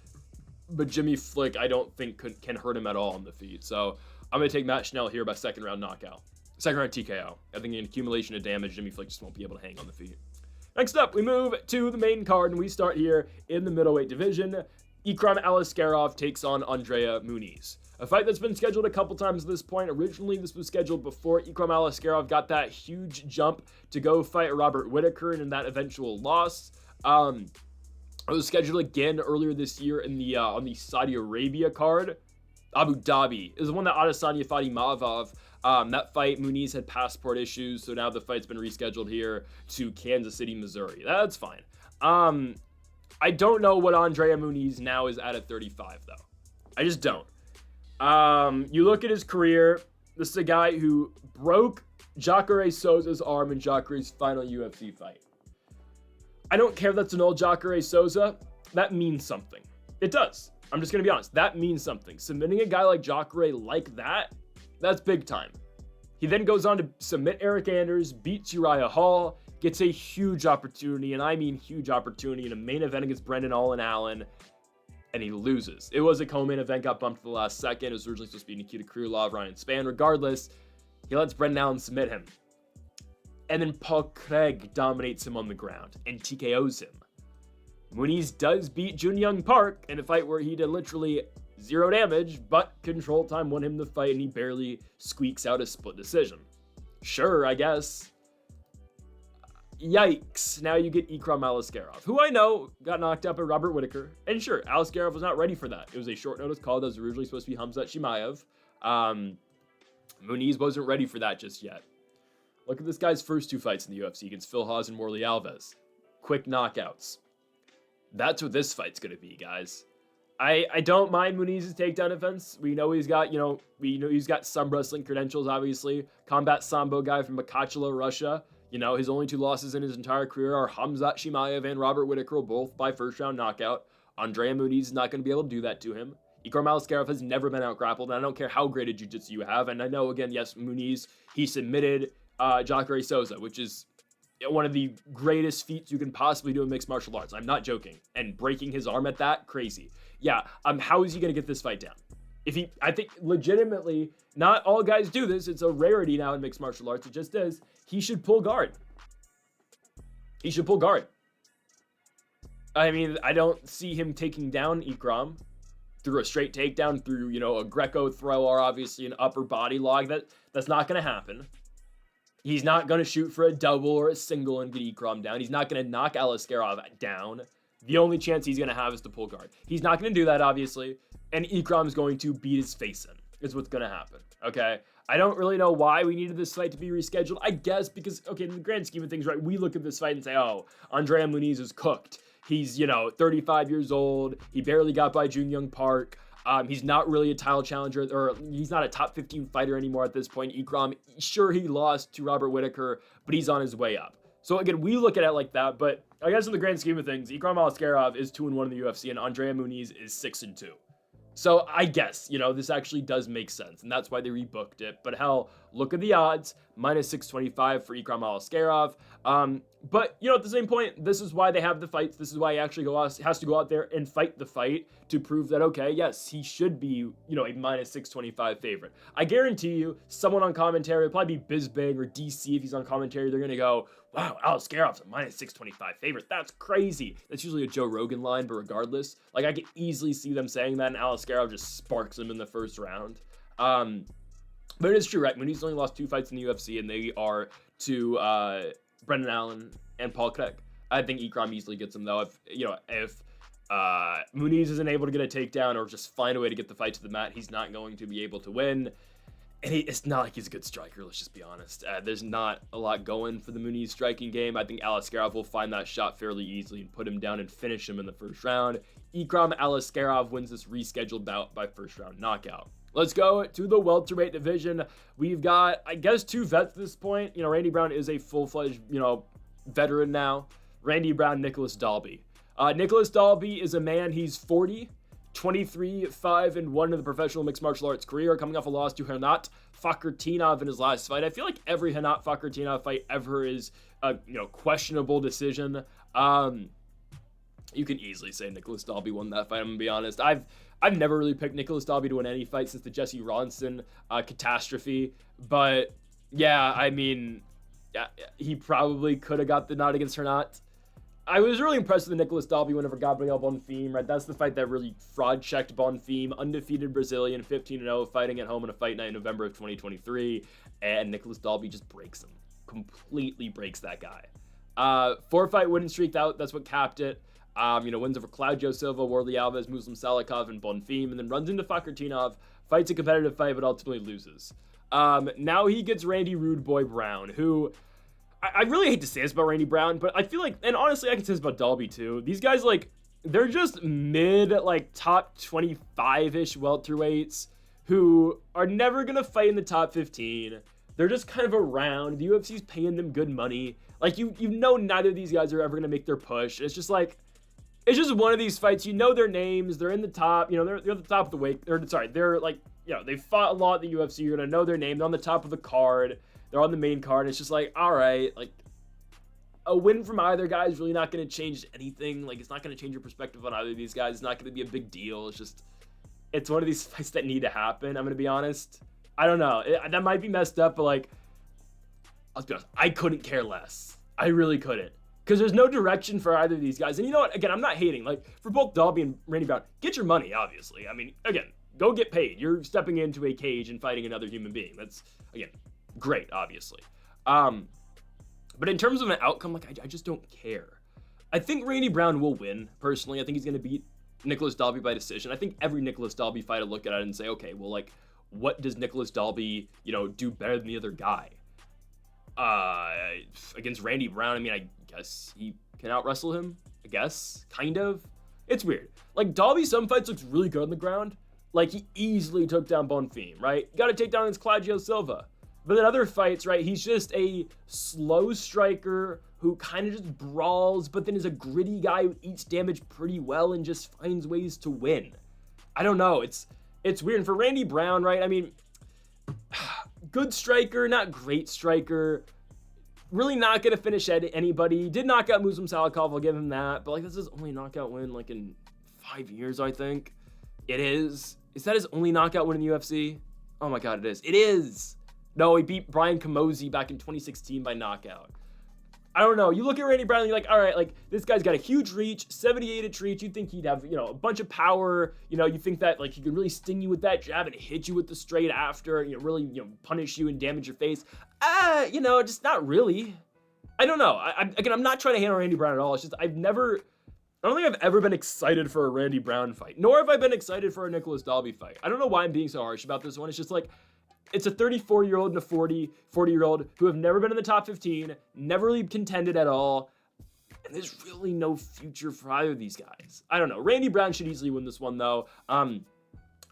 But Jimmy Flick, I don't think can hurt him at all on the feet. So I'm going to take Matt Schnell here by second round knockout. Second round TKO. I think in accumulation of damage, Jimmy Flick just won't be able to hang on the feet. Next up, we move to the main card, and we start here in the middleweight division. Ikram Aliskerov takes on Andrea Muniz. A fight that's been scheduled a couple times at this point. Originally, this was scheduled before Ikram Aliskerov got that huge jump to go fight Robert Whittaker and in that eventual loss. It was scheduled again earlier this year in the on the Saudi Arabia card. Abu Dhabi is the one that Adesanya fought Imavov. That fight, Muniz had passport issues, so now the fight's been rescheduled here to Kansas City, Missouri. That's fine. I don't know what Andrea Muniz now is at 35, though. I just don't. You look at his career, this is a guy who broke Jacare Souza's arm in Jacare's final UFC fight. I don't care if that's an old Jacare Souza. That means something. It does. I'm just going to be honest. That means something. Submitting a guy like Jacare like that, that's big time. He then goes on to submit Eric Anders, beats Uriah Hall, gets a huge opportunity, and I mean huge opportunity, in a main event against Brendan Allen, and he loses. It was a co-main event, got bumped at the last second. It was originally supposed to be Nikita Krylov, Ryan Spann. Regardless, he lets Brendan Allen submit him. And then Paul Craig dominates him on the ground and TKOs him. Muniz does beat Jun Young Park in a fight where he did literally 0 damage, but control time won him the fight, and he barely squeaks out a split decision. Sure, I guess. Yikes. Now you get Ikram Aliskerov, who I know got knocked out by Robert Whittaker. And sure, Aliskerov was not ready for that. It was a short notice call that was originally supposed to be Khamzat Chimaev. Muniz wasn't ready for that just yet. Look at this guy's first 2 fights in the UFC against Phil Hawes and Morley Alves. Quick knockouts. That's what this fight's going to be, guys. I don't mind Muniz's takedown defense. We know he's got, he's got some wrestling credentials, obviously. Combat Sambo guy from Makachalo, Russia. You know, his only 2 losses in his entire career are Khamzat Chimaev and Robert Whittaker, both by first-round knockout. Andrea Muniz is not going to be able to do that to him. Ikram Aliskerov has never been out-grappled, and I don't care how great a jiu-jitsu you have. And I know, again, yes, Muniz, he submitted Jacare Souza, which is one of the greatest feats you can possibly do in mixed martial arts. I'm not joking. And breaking his arm at that, crazy. Yeah, how is he going to get this fight down? I think legitimately, not all guys do this. It's a rarity now in mixed martial arts. It just is. He should pull guard. He should pull guard. I mean, I don't see him taking down Ikram through a straight takedown, through, you know, a Greco throw, or obviously an upper body log. That's not going to happen. He's not going to shoot for a double or a single and get Ikram down. He's not going to knock Aliskerov down. The only chance he's going to have is to pull guard. He's not going to do that, obviously. And Ikram's going to beat his face in, is what's going to happen. Okay? I don't really know why we needed this fight to be rescheduled. I guess because, okay, in the grand scheme of things, right, we look at this fight and say, oh, Andrea Muniz is cooked. He's, you know, 35 years old. He barely got by Jun Young Park. He's not really a title challenger, or he's not a top 15 fighter anymore at this point. Ikram, sure, he lost to Robert Whittaker, but he's on his way up. So again, we look at it like that, but I guess in the grand scheme of things, Ikram Aliskerov is 2-1 in the UFC, and Andrea Muniz is 6-2. So I guess, you know, this actually does make sense, and that's why they rebooked it. But hell, look at the odds, minus 625 for Ikram Aliskerov. But, you know, at the same point, this is why they have the fights. This is why he actually has to go out there and fight the fight to prove that, okay, yes, he should be, you know, a minus 625 favorite. I guarantee you, someone on commentary, it'll probably be Bizbig or DC if he's on commentary, they're going to go, wow, Aliskerov's a minus 625 favorite. That's crazy. That's usually a Joe Rogan line, but regardless, like, I can easily see them saying that, and Aliskerov just sparks him in the first round. But it is true, right? Muniz only lost 2 fights in the UFC, and they are to Brendan Allen and Paul Craig. I think Ikram easily gets him, though. If Muniz isn't able to get a takedown or just find a way to get the fight to the mat, he's not going to be able to win. And it's not like he's a good striker, let's just be honest. There's not a lot going for the Muniz striking game. I think Aliskerov will find that shot fairly easily and put him down and finish him in the first round. Ikram Aliskerov wins this rescheduled bout by first round knockout. Let's go to the welterweight division. We've got, I guess, 2 vets at this point. You know, Randy Brown is a full-fledged, you know, veteran now. Randy Brown, Nicholas Dalby. Nicholas Dalby is a man, he's 40, 23-5-1 in the professional mixed martial arts career, coming off a loss to Hanat Fakhretdinov in his last fight. I feel like every Hanat Fakhretdinov fight ever is a, you know, questionable decision. You can easily say Nicholas Dalby won that fight, I'm gonna be honest. I've never really picked Nicholas Dalby to win any fight since the Jesse Ronson catastrophe. But yeah, I mean, yeah, he probably could have got the nod against Hanat. I was really impressed with the Nicholas Dalby win over Gabriel Bonfim, right? That's the fight that really fraud-checked Bonfim, undefeated Brazilian, 15-0, fighting at home in a fight night in November of 2023, and Nicholas Dalby just breaks him. Completely breaks that guy. 4-fight winning streak, that's what capped it. Wins over Claudio Silva, Warley Alves, Muslim Salikov, and Bonfim, and then runs into Fakhretdinov, fights a competitive fight, but ultimately loses. Now he gets Randy Rude Boy Brown, who... I really hate to say this about Randy Brown, but I feel like, and honestly, I can say this about Dalby too. These guys, like, they're just mid, like, top 25-ish welterweights who are never going to fight in the top 15. They're just kind of around. The UFC's paying them good money. Like, you know neither of these guys are ever going to make their push. It's just like, it's just one of these fights. You know their names. They're in the top. You know, they're at the top of the weight. They're like, you know, they fought a lot in the UFC. You're going to know their name. They're on the top of the card. They're on the main card. It's just like, all right, like, a win from either guy is really not going to change anything. Like, it's not going to change your perspective on either of these guys. It's not going to be a big deal. It's just, it's one of these fights that need to happen. I'm going to be honest. I don't know. That might be messed up, but, like, let's be honest. I couldn't care less. I really couldn't. Because there's no direction for either of these guys. And you know what? Again, I'm not hating. Like, for both Dalby and Randy Brown, get your money, obviously. I mean, again, go get paid. You're stepping into a cage and fighting another human being. That's, again, great, obviously. But in terms of an outcome, like, I just don't care. I think Randy Brown will win, personally. I think he's going to beat Nicholas Dalby by decision. I think every Nicholas Dalby fight, I look at it and say, okay, well, like, what does Nicholas Dalby, you know, do better than the other guy? Against Randy Brown, I mean, I guess he can out-wrestle him, I guess, kind of. It's weird. Like, Dalby, some fights looks really good on the ground. Like, he easily took down Bonfim, right? Got to take down against Claudio Silva. But in other fights, right, he's just a slow striker who kind of just brawls, but then is a gritty guy who eats damage pretty well and just finds ways to win. I don't know. It's weird. And for Randy Brown, right, I mean, good striker, not great striker. Really not going to finish at anybody. Did knock out Muslim Salikov, I'll give him that. But, like, this is only a knockout win, like, in 5 years, I think. It is. Is that his only knockout win in the UFC? Oh, my God, it is. It is. No, he beat Brian Camozzi back in 2016 by knockout. I don't know. You look at Randy Brown and you're like, all right, like, this guy's got a huge reach, 78-inch reach. You'd think he'd have, you know, a bunch of power. You know, you think that, like, he could really sting you with that jab and hit you with the straight after, you know, really, you know, punish you and damage your face. You know, just not really. I don't know. Again, I'm not trying to handle Randy Brown at all. It's just I don't think I've ever been excited for a Randy Brown fight, nor have I been excited for a Nicholas Dalby fight. I don't know why I'm being so harsh about this one. It's just like, it's a 34-year-old and a 40-year-old who have never been in the top 15, never really contended at all, and there's really no future for either of these guys. I don't know. Randy Brown should easily win this one, though.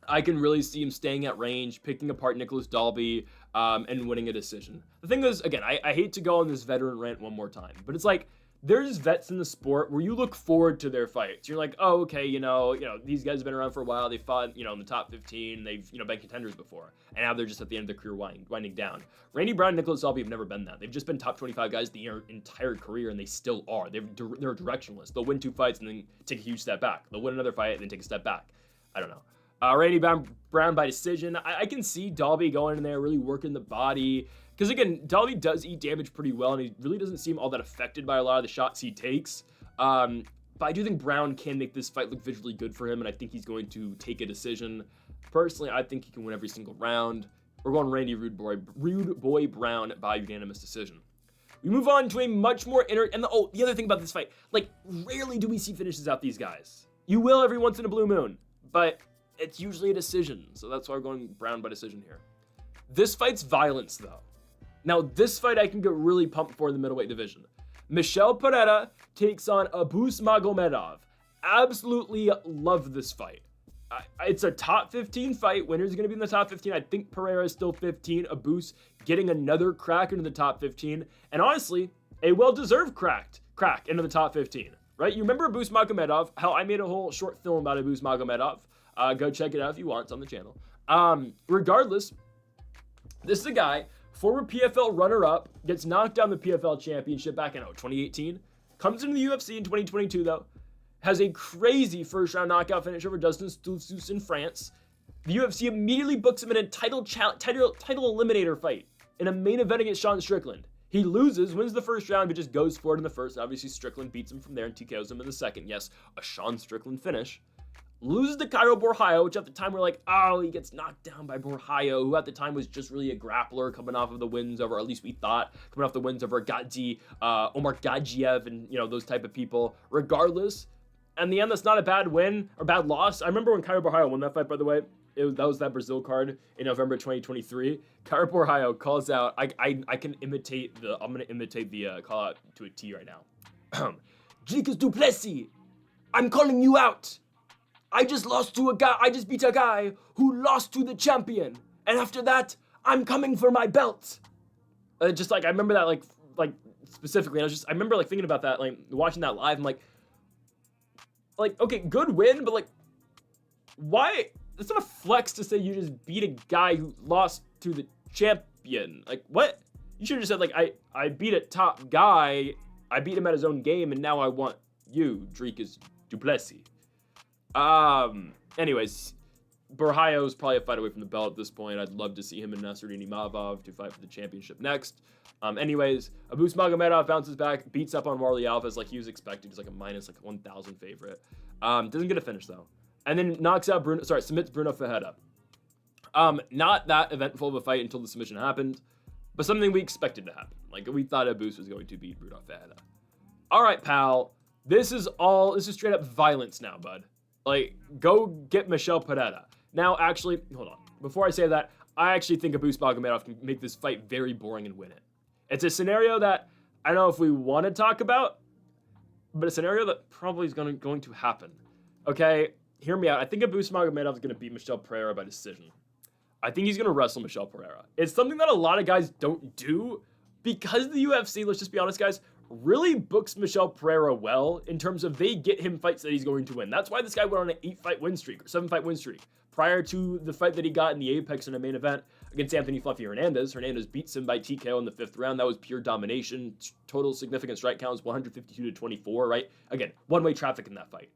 I can really see him staying at range, picking apart Nicholas Dalby, and winning a decision. The thing is, again, I hate to go on this veteran rant one more time, but it's like, there's vets in the sport where you look forward to their fights. You're like, oh, okay, you know, these guys have been around for a while. They fought, you know, in the top 15. They've, you know, been contenders before. And now they're just at the end of their career winding down. Randy Brown and Nicholas Dalby have never been that. They've just been top 25 guys the entire career, and they still are. They're directionless. They'll win 2 fights and then take a huge step back. They'll win another fight and then take a step back. I don't know. Randy Brown by decision. I can see Dalby going in there, really working the body. Because, again, Dalby does eat damage pretty well, and he really doesn't seem all that affected by a lot of the shots he takes. But I do think Brown can make this fight look visually good for him, and I think he's going to take a decision. Personally, I think he can win every single round. We're going Randy Rude Boy Brown by unanimous decision. We move on to a much more and the other thing about this fight, like, rarely do we see finishes out these guys. You will every once in a blue moon, but it's usually a decision, so that's why we're going Brown by decision here. This fight's violence, though. Now, this fight I can get really pumped for in the middleweight division. Michel Pereira takes on Abus Magomedov. Absolutely love this fight. It's a top 15 fight. Winner's going to be in the top 15. I think Pereira is still 15. Abus getting another crack into the top 15. And honestly, a well-deserved crack into the top 15. Right? You remember Abus Magomedov, how I made a whole short film about Abus Magomedov. Go check it out if you want. It's on the channel. Regardless, this is a guy, former PFL runner-up, gets knocked down the PFL championship back in 2018, comes into the UFC in 2022 though, has a crazy first-round knockout finish over Dustin Stoltzfus in France. The UFC immediately books him in a title eliminator fight in a main event against Sean Strickland. He loses, wins the first round, but just goes for it in the first. Obviously, Strickland beats him from there and TKOs him in the second. Yes, a Sean Strickland finish. Loses to Cairo Borrajo, which at the time we're like, oh, he gets knocked down by Borrajo, who at the time was just really a grappler coming off of the wins over, or at least we thought, coming off the wins over Gadzi, Omar Gadzhiev, and, you know, those type of people. Regardless, in the end, that's not a bad win or bad loss. I remember when Cairo Borrajo won that fight, by the way. That was that Brazil card in November 2023. Cairo Borrajo calls out, I'm going to imitate the call out to a T right now. Chikadze Duplessis, I'm calling you out. I just beat a guy who lost to the champion. And after that, I'm coming for my belt. Just like, I remember that, like specifically. I remember like thinking about that, like watching that live. I'm like, okay, good win, but like, why? It's not a flex to say you just beat a guy who lost to the champion. Like, what? You should have just said, like, I beat a top guy. I beat him at his own game, and now I want you, Chikadze Duplessis. Anyways, Borrajo is probably a fight away from the belt at this point. I'd love to see him and Nasruddin Imavov to fight for the championship next. Anyways, Abus Magomedov bounces back, beats up on Warlley Alves like he was expected. He's like a minus 1,000 favorite. Doesn't get a finish though. And then submits Bruno Ferreira. Not that eventful of a fight until the submission happened, but something we expected to happen. Like, we thought Abus was going to beat Bruno Ferreira. All right, pal. This is straight up violence now, bud. Like, go get Michel Pereira. Now, actually, hold on. Before I say that, I actually think Abus Magomedov can make this fight very boring and win it. It's a scenario that I don't know if we want to talk about, but a scenario that probably is going to happen. Okay, hear me out. I think Abus Magomedov is going to beat Michel Pereira by decision. I think he's going to wrestle Michel Pereira. It's something that a lot of guys don't do because the UFC, let's just be honest, guys, really books Michel Pereira well in terms of they get him fights that he's going to win. That's why this guy went on an 8-fight win streak or 7-fight win streak prior to the fight that he got in the Apex in a main event against Anthony Fluffy Hernandez. Hernandez beats him by TKO in the 5th round. That was pure domination. Total significant strike count was 152-24, right? Again, one-way traffic in that fight.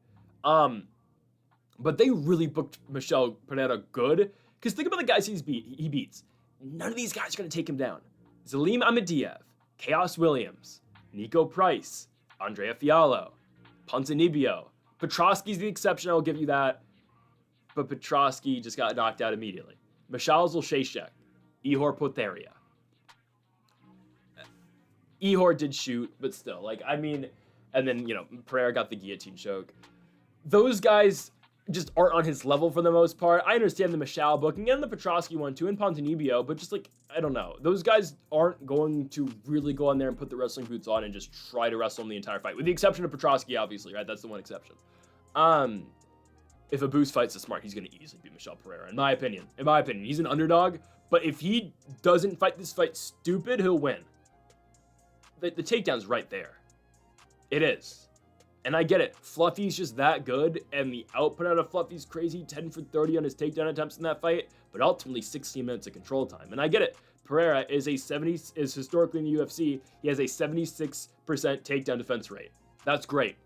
But they really booked Michel Pereira good because think about the guys he beats. None of these guys are going to take him down. Zelim Amadiev, Chaos Williams, Nico Price, Andrea Fiallo, Ponzinibbio. Petrosky's the exception, I'll give you that. But Petrosky just got knocked out immediately. Michal Zolshashek, Ihor Potieria. Ihor did shoot, but still, and then, Pereira got the guillotine choke. Those guys just aren't on his level for the most part. I understand the Michal booking and the Petrosky one too, and Ponzinibbio, but just I don't know. Those guys aren't going to really go on there and put the wrestling boots on and just try to wrestle him the entire fight, with the exception of Petrosky, obviously, right? That's the one exception. If Abus fights the smart, he's going to easily beat Michel Pereira, in my opinion. He's an underdog, but if he doesn't fight this fight stupid, he'll win. The takedown's right there. It is. And I get it. Fluffy's just that good, and the output out of Fluffy's crazy, 10 for 30 on his takedown attempts in that fight, but ultimately 16 minutes of control time. And I get it. Pereira is historically in the UFC, he has a 76% takedown defense rate. That's great.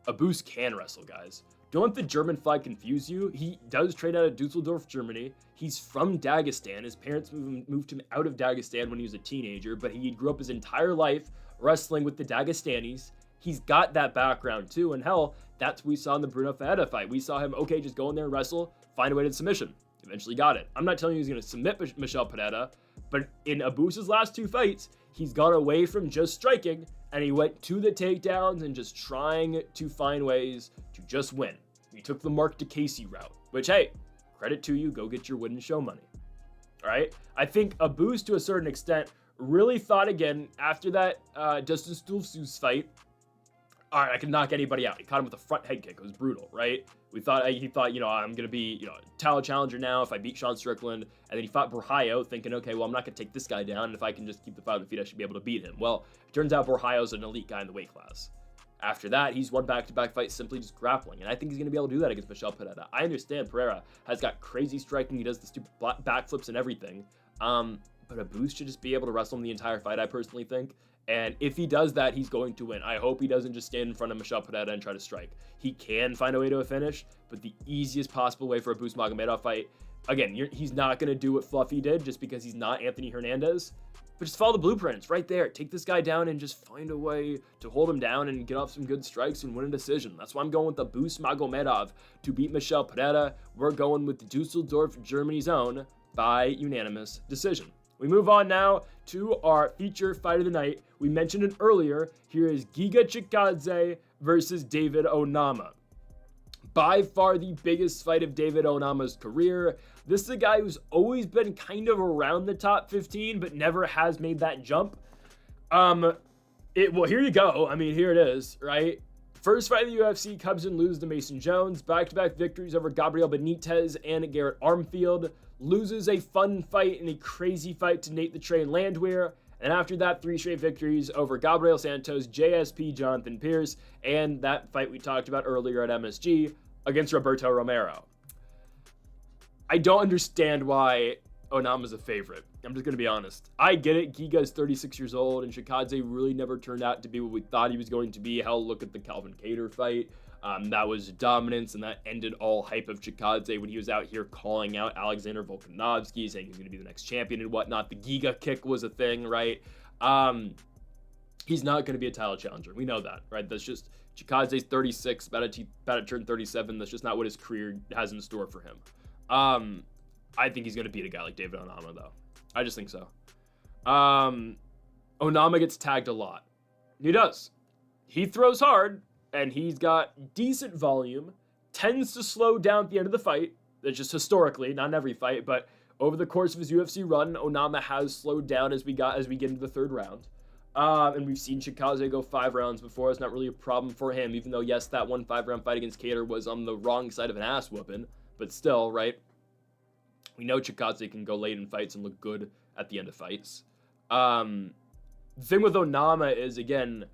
Abus can wrestle, guys. Don't let the German flag confuse you. He does train out of Dusseldorf, Germany. He's from Dagestan. His parents moved him out of Dagestan when he was a teenager, but he grew up his entire life wrestling with the Dagestanis. He's got that background too, and hell, that's what we saw in the Bruno Ferreira fight. We saw him, okay, just go in there and wrestle, find a way to submission. Eventually got it. I'm not telling you he's going to submit Michel Pereira, but in Abus's last 2 fights, he's gone away from just striking, and he went to the takedowns and just trying to find ways to just win. He took the Mark DeCasey route, which, hey, credit to you, go get your win and show money. All right? I think Abus, to a certain extent, really thought again after that Dustin Stoltzfus fight, all right, I can knock anybody out. He caught him with a front head kick. It was brutal, right? He thought, I'm going to be, title challenger now if I beat Sean Strickland. And then he fought Borjaio thinking, okay, well, I'm not going to take this guy down. And if I can just keep the fight on the feet, I should be able to beat him. Well, it turns out Borjaio's an elite guy in the weight class. After that, he's won back-to-back fights simply just grappling. And I think he's going to be able to do that against Michel Pereira. I understand Pereira has got crazy striking. He does the stupid backflips and everything. But Abus should just be able to wrestle him the entire fight, I personally think. And if he does that, he's going to win. I hope he doesn't just stand in front of Michel Pereira and try to strike. He can find a way to a finish, but the easiest possible way for a Abus Magomedov fight, again, he's not going to do what Fluffy did just because he's not Anthony Hernandez. But just follow the blueprints right there. Take this guy down and just find a way to hold him down and get off some good strikes and win a decision. That's why I'm going with Abus Magomedov to beat Michel Pereira. We're going with Dusseldorf, Germany's own, by unanimous decision. We move on now to our feature fight of the night. We mentioned it earlier. Here is Giga Chikadze versus David Onama. By far the biggest fight of David Onama's career. This is a guy who's always been kind of around the top 15, but never has made that jump. Well, here you go. I mean, here it is, right? First fight in the UFC, comes and loses to Mason Jones. Back-to-back victories over Gabriel Benitez and Garrett Armfield. Loses a fun fight and a crazy fight to Nate the Train Landwehr. And after that, 3 straight victories over Gabriel Santos, JSP, Jonathan Pierce, and that fight we talked about earlier at MSG against Roberto Romero. I don't understand why Onama's a favorite. I'm just going to be honest. I get it. Giga's 36 years old, and Chikadze really never turned out to be what we thought he was going to be. Hell, look at the Calvin Kattar fight. That was dominance, and that ended all hype of Chikadze when he was out here calling out Alexander Volkanovski, saying he's going to be the next champion and whatnot. The Giga kick was a thing, right? He's not going to be a title challenger. We know that, right? That's just Chikadze's 36, about to turn 37. That's just not what his career has in store for him. I think he's going to beat a guy like David Onama, though. I just think so. Onama gets tagged a lot. He does. He throws hard, and he's got decent volume, tends to slow down at the end of the fight. That's just historically, not in every fight, but over the course of his UFC run, Onama has slowed down as we get into the 3rd round. And we've seen Chikadze go 5 rounds before. It's not really a problem for him, even though, yes, that one 5-round fight against Kattar was on the wrong side of an ass whooping, but still, right? We know Chikadze can go late in fights and look good at the end of fights. The thing with Onama is, again,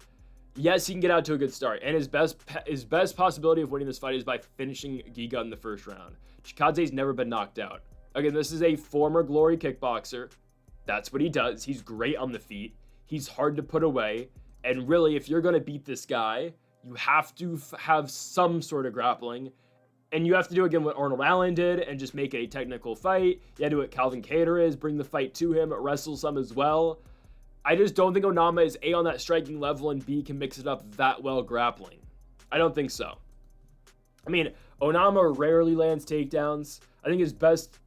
yes, he can get out to a good start, and his best possibility of winning this fight is by finishing Giga in the first round. Chikadze's never been knocked out. Again, this is a former glory kickboxer. That's what he does. He's great on the feet. He's hard to put away, and really, if you're going to beat this guy, you have to have some sort of grappling, and you have to do, again, what Arnold Allen did and just make it a technical fight. You have to do what Calvin Kattar is, bring the fight to him, wrestle some as well. I just don't think Onama is A, on that striking level, and B, can mix it up that well grappling. I don't think so. I mean, Onama rarely lands takedowns. I think his best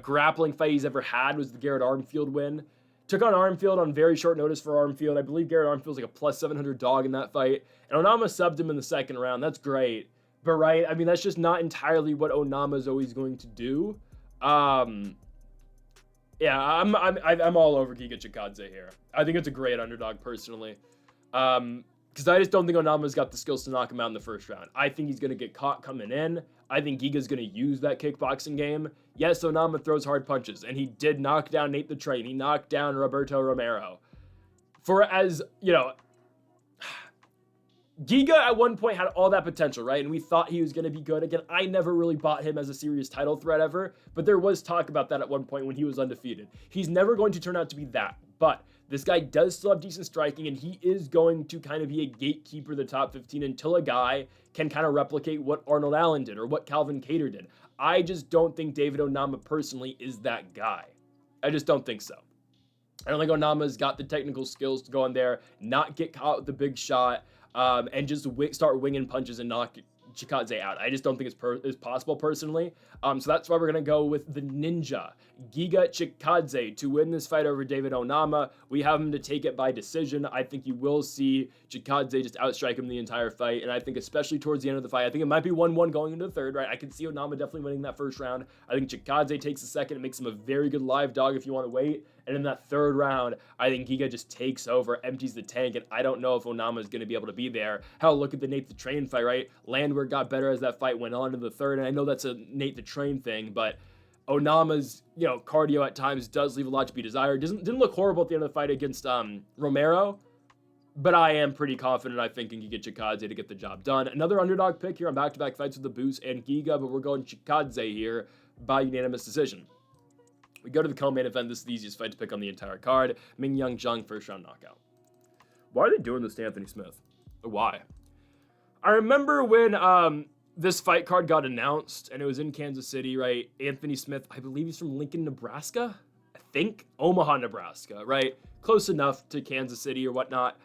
grappling fight he's ever had was the Garrett Armfield win. Took on Armfield on very short notice for Armfield. I believe Garrett Armfield's like a plus 700 dog in that fight. And Onama subbed him in the second round. That's great. But, right, I mean, that's just not entirely what Onama's always going to do. Yeah, I'm all over Giga Chikadze here. I think it's a great underdog, personally. Because I just don't think Onama's got the skills to knock him out in the first round. I think he's going to get caught coming in. I think Giga's going to use that kickboxing game. Yes, Onama throws hard punches, and he did knock down Nate the Train. He knocked down Roberto Romero. Giga at one point had all that potential, right? And we thought he was going to be good. Again, I never really bought him as a serious title threat ever, but there was talk about that at one point when he was undefeated. He's never going to turn out to be that, but this guy does still have decent striking, and he is going to kind of be a gatekeeper of the top 15 until a guy can kind of replicate what Arnold Allen did or what Calvin Kattar did. I just don't think David Onama personally is that guy. I just don't think so. I don't think Onama's got the technical skills to go in there, not get caught with the big shot, and just start winging punches and knock Chikadze out. I just don't think it's possible personally. So that's why we're going to go with the Ninja, Giga Chikadze, to win this fight over David Onama. We have him to take it by decision. I think you will see Chikadze just outstrike him the entire fight, and I think especially towards the end of the fight, I think it might be 1-1 going into the third, right? I can see Onama definitely winning that first round. I think Chikadze takes the second. It makes him a very good live dog if you want to wait. And in that third round, I think Giga just takes over, empties the tank, and I don't know if Onama is going to be able to be there. Hell, look at the Nate the Train fight, right? Landwehr got better as that fight went on to the third, and I know that's a Nate the Train thing, but Onama's, cardio at times does leave a lot to be desired. Didn't look horrible at the end of the fight against Romero, but I am pretty confident, I think, in Giga Chikadze to get the job done. Another underdog pick here on back-to-back fights with the Boost and Giga, but we're going Chikadze here by unanimous decision. We go to the co-main event. This is the easiest fight to pick on the entire card. Mingyang Zhang, first round knockout. Why are they doing this to Anthony Smith? Why? I remember when this fight card got announced, and it was in Kansas City, right? Anthony Smith, I believe he's from Lincoln, Nebraska? I think. Omaha, Nebraska, right? Close enough to Kansas City or whatnot.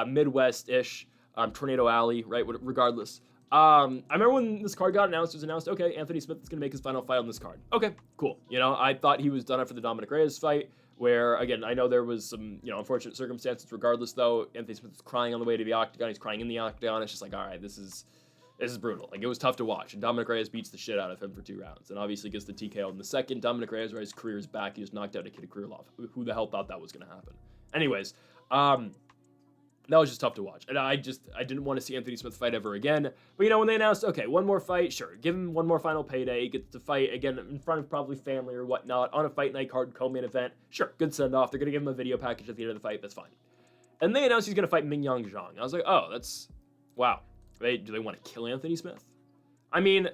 Midwest-ish. Tornado Alley, right? Regardless. I remember when this card got announced, it was announced, okay, Anthony Smith is going to make his final fight on this card. Okay, cool. I thought he was done after the Dominic Reyes fight, where, again, I know there was some, unfortunate circumstances. Regardless, though, Anthony Smith was crying on the way to the octagon. He's crying in the octagon. It's just like, all right, this is brutal. Like, it was tough to watch. And Dominic Reyes beats the shit out of him for 2 rounds. And obviously gets the TKO in the second. Dominic Reyes, his career is back. He just knocked out Nikita Krylov. Who the hell thought that was going to happen? Anyways, that was just tough to watch. And I didn't want to see Anthony Smith fight ever again. But, when they announced, okay, one more fight, sure. Give him one more final payday. He gets to fight again in front of probably family or whatnot on a fight night card co-main event. Sure, good send-off. They're going to give him a video package at the end of the fight. That's fine. And they announced he's going to fight Mingyang Zhang. I was like, oh, wow. Do they want to kill Anthony Smith? I mean,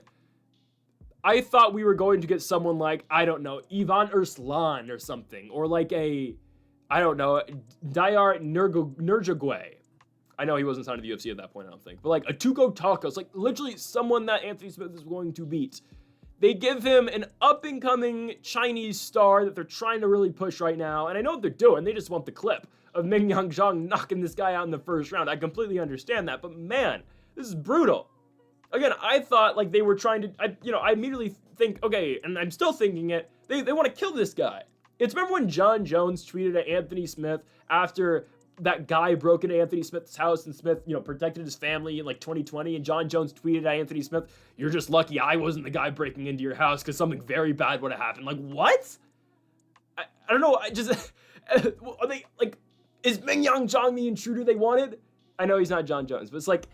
I thought we were going to get someone like, I don't know, Ivan Urslan or something. Or like Dayar Nurjagwe. I know he wasn't signed to the UFC at that point, I don't think. But like a Tuco Tacos, like literally someone that Anthony Smith is going to beat. They give him an up-and-coming Chinese star that they're trying to really push right now. And I know what they're doing. They just want the clip of Mingyang Zhang knocking this guy out in the first round. I completely understand that. But man, this is brutal. Again, I thought like they were trying to, I immediately think, okay, and I'm still thinking it, they want to kill this guy. Remember when John Jones tweeted at Anthony Smith after that guy broke into Anthony Smith's house and Smith, protected his family in like 2020, and John Jones tweeted at Anthony Smith, "You're just lucky I wasn't the guy breaking into your house because something very bad would have happened." Like, what? I don't know. Are they like, is Mingyang Zhang the intruder they wanted? I know he's not John Jones, but it's like,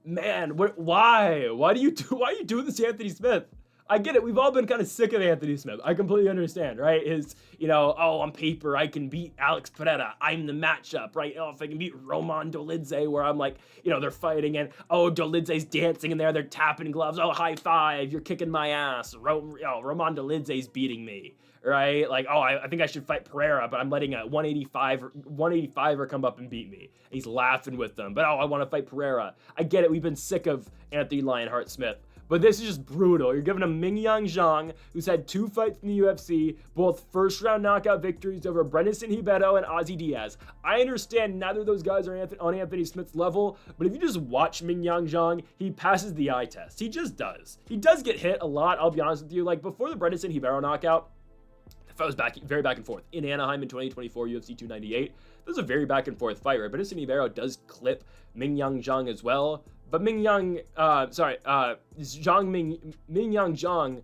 man, why? Why are you doing this to Anthony Smith? I get it. We've all been kind of sick of Anthony Smith. I completely understand, right? His, on paper, I can beat Alex Pereira. I'm the matchup, right? Oh, if I can beat Roman Dolidze, where I'm like, they're fighting and, Dolidze's dancing in there. They're tapping gloves. Oh, high five. You're kicking my ass. Roman Dolidze's beating me, right? Like, I think I should fight Pereira, but I'm letting a 185er come up and beat me. And he's laughing with them. But, I want to fight Pereira. I get it. We've been sick of Anthony Lionheart Smith. But this is just brutal. You're giving him Mingyang Zhang, who's had 2 fights in the UFC, both first-round knockout victories over Brenison Hibero and Ozzy Diaz. I understand neither of those guys are on Anthony Smith's level, but if you just watch Mingyang Zhang, he passes the eye test. He just does. He does get hit a lot, I'll be honest with you. Like, before the Brenison Hibero knockout, the fight was very back and forth. In Anaheim in 2024, UFC 298, this was a very back and forth fight, right? Brenison Hibero does clip Mingyang Zhang as well. But Mingyang Zhang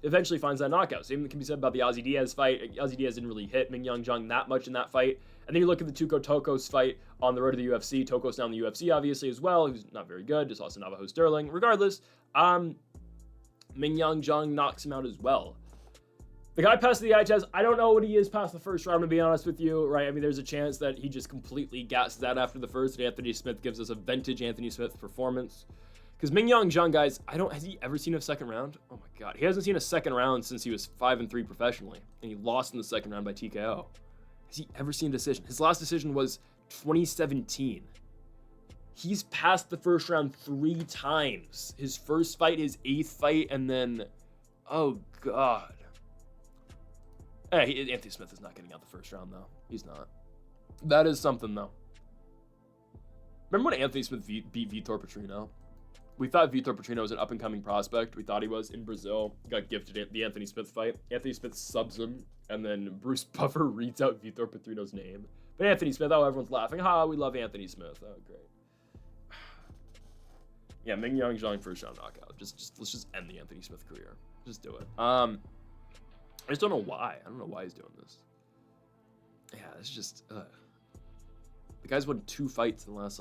eventually finds that knockout. Same can be said about the Ozzy Diaz fight. Ozzy Diaz didn't really hit Mingyang Zhang that much in that fight. And then you look at the Tuco Tokos fight on the road to the UFC. Tokos now in the UFC, obviously, as well. Who's not very good. Just lost to Navajo Sterling. Regardless, Mingyang Zhang knocks him out as well. The guy passed the eye test. I don't know what he is past the first round, to be honest with you, right? I mean, there's a chance that he just completely gasses out after the first, and Anthony Smith gives us a vintage Anthony Smith performance. Because Mingyang Zhang, guys, has he ever seen a second round? Oh my God. He hasn't seen a second round since he was 5-3 professionally, and he lost in the second round by TKO. Has he ever seen a decision? His last decision was 2017. He's passed the first round 3 times. His first fight, his 8th fight, and then, oh God. Hey, Anthony Smith is not getting out the first round, though. He's not. That is something, though. Remember when Anthony Smith beat Vitor Petrino? We thought Vitor Petrino was an up-and-coming prospect. We thought he was in Brazil. Got gifted the Anthony Smith fight. Anthony Smith subs him, and then Bruce Buffer reads out Vitor Petrino's name. But Anthony Smith, everyone's laughing. We love Anthony Smith. Oh, great. Yeah, Mingyang Zhang first-round knockout. Let's just end the Anthony Smith career. Just do it. I just don't know why. I don't know why he's doing this. Yeah, it's just, the guy's won 2 fights in the last,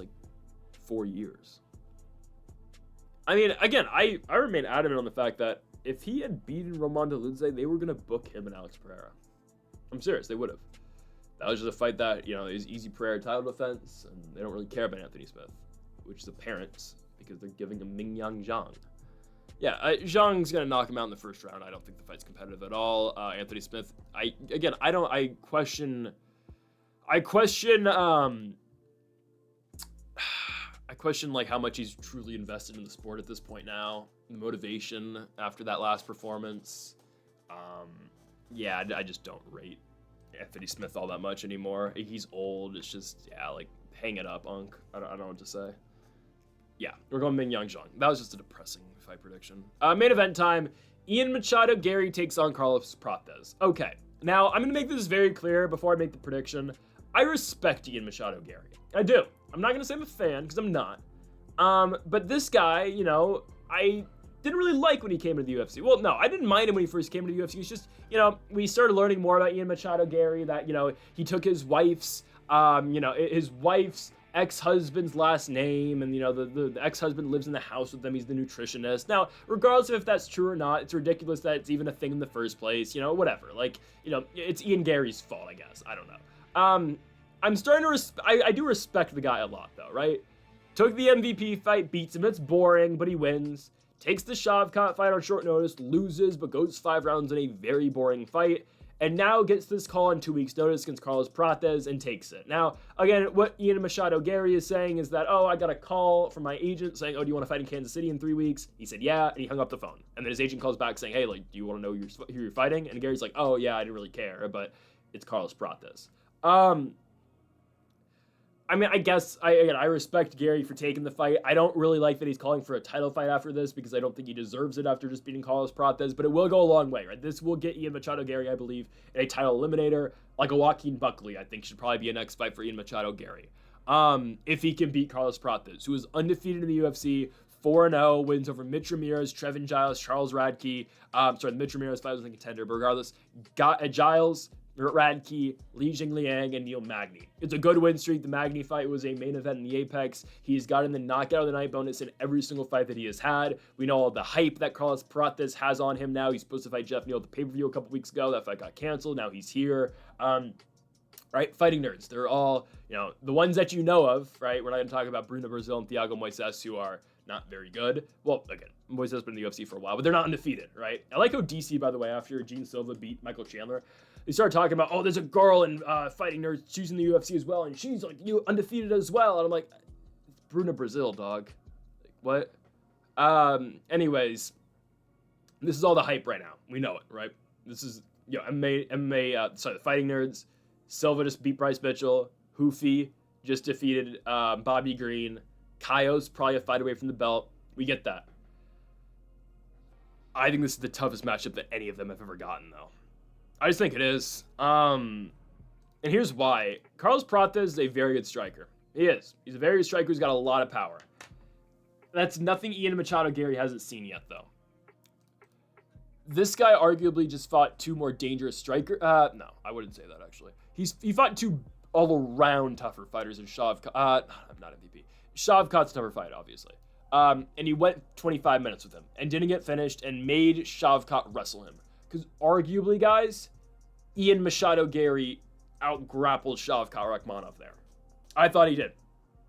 4 years. I mean, again, I remain adamant on the fact that if he had beaten Roman Dolidze, they were going to book him and Alex Pereira. I'm serious, they would have. That was just a fight that, is easy Pereira title defense, and they don't really care about Anthony Smith, which is apparent because they're giving him Mingyang Zhang. Yeah, Zhang's going to knock him out in the first round. I don't think the fight's competitive at all. Anthony Smith, I question how much he's truly invested in the sport at this point now. The motivation after that last performance. I just don't rate Anthony Smith all that much anymore. He's old. It's just, hang it up, Unc. I don't know what to say. Yeah, we're going Mingyang Zhang. That was just a depressing fight prediction. Main event time. Ian Machado Garry takes on Carlos Prates. Okay, now I'm going to make this very clear before I make the prediction. I respect Ian Machado Garry. I do. I'm not going to say I'm a fan, because I'm not. But this guy, I didn't really like when he came to the UFC. Well, no, I didn't mind him when he first came to the UFC. It's just, we started learning more about Ian Machado Garry, that, he took his wife's ex-husband's last name, and the ex-husband lives in the house with them. He's the nutritionist. Now, regardless of if that's true or not, it's ridiculous that it's even a thing in the first place. Whatever. It's Ian Garry's fault, I guess. I don't know. I'm starting to I do respect the guy a lot, though, right? Took the MVP fight, beats him. It's boring, but he wins. Takes the Shavkat fight on short notice, loses, but goes 5 rounds in a very boring fight. And now gets this call on 2 weeks' notice against Carlos Prates and takes it. Now, again, what Ian Machado Garry is saying is that, I got a call from my agent saying, do you want to fight in Kansas City in 3 weeks? He said, yeah, and he hung up the phone. And then his agent calls back saying, hey, do you want to know who you're fighting? And Gary's like, oh, yeah, I didn't really care, but it's Carlos Prates. I mean, I guess, I respect Garry for taking the fight. I don't really like that he's calling for a title fight after this because I don't think he deserves it after just beating Carlos Prates, but it will go a long way, right? This will get Ian Machado Garry, I believe, in a title eliminator. Like a Joaquin Buckley, I think should probably be a next fight for Ian Machado Garry. If he can beat Carlos Prates, who is undefeated in the UFC, 4-0, wins over Mitch Ramirez, Trevin Giles, Charles Radke. The Mitch Ramirez fight was a contender, but regardless, Giles Radke, Li Jingliang, and Neil Magny. It's a good win streak. The Magny fight was a main event in the Apex. He's gotten the knockout of the night bonus in every single fight that he has had. We know all the hype that Carlos Prates has on him now. He's supposed to fight Jeff Neal at the pay-per-view a couple weeks ago. That fight got canceled. Now he's here. Right? Fighting nerds. They're all, the ones that you know of, right? We're not going to talk about Bruno Brazil and Thiago Moises, who are not very good. Well, again, Moises has been in the UFC for a while, but they're not undefeated, right? I like how DC, by the way, after Gene Silva beat Michael Chandler, they started talking about, oh, there's a girl in Fighting Nerds choosing the UFC as well, and she's like, you undefeated as well. And I'm like, it's Bruno Brazil, dog. Like, what? Anyways, this is all the hype right now. We know it, right? This is, MMA, the Fighting Nerds. Silva just beat Bryce Mitchell. Hoofy just defeated Bobby Green. Kaio's probably a fight away from the belt. We get that. I think this is the toughest matchup that any of them have ever gotten, though. I just think it is. And here's why. Carlos Prates is a very good striker. He is. He's a very good striker who's got a lot of power. That's nothing Ian Machado Garry hasn't seen yet, though. This guy arguably just fought two more dangerous strikers. No, I wouldn't say that, actually. He fought two all-around tougher fighters in Shavkat. Not MVP. Shavkat's tougher fight, obviously. And he went 25 minutes with him and didn't get finished and made Shavkat wrestle him. Because arguably, guys, Ian Machado Garry out-grappled Shavkat Rakhmonov there. I thought he did.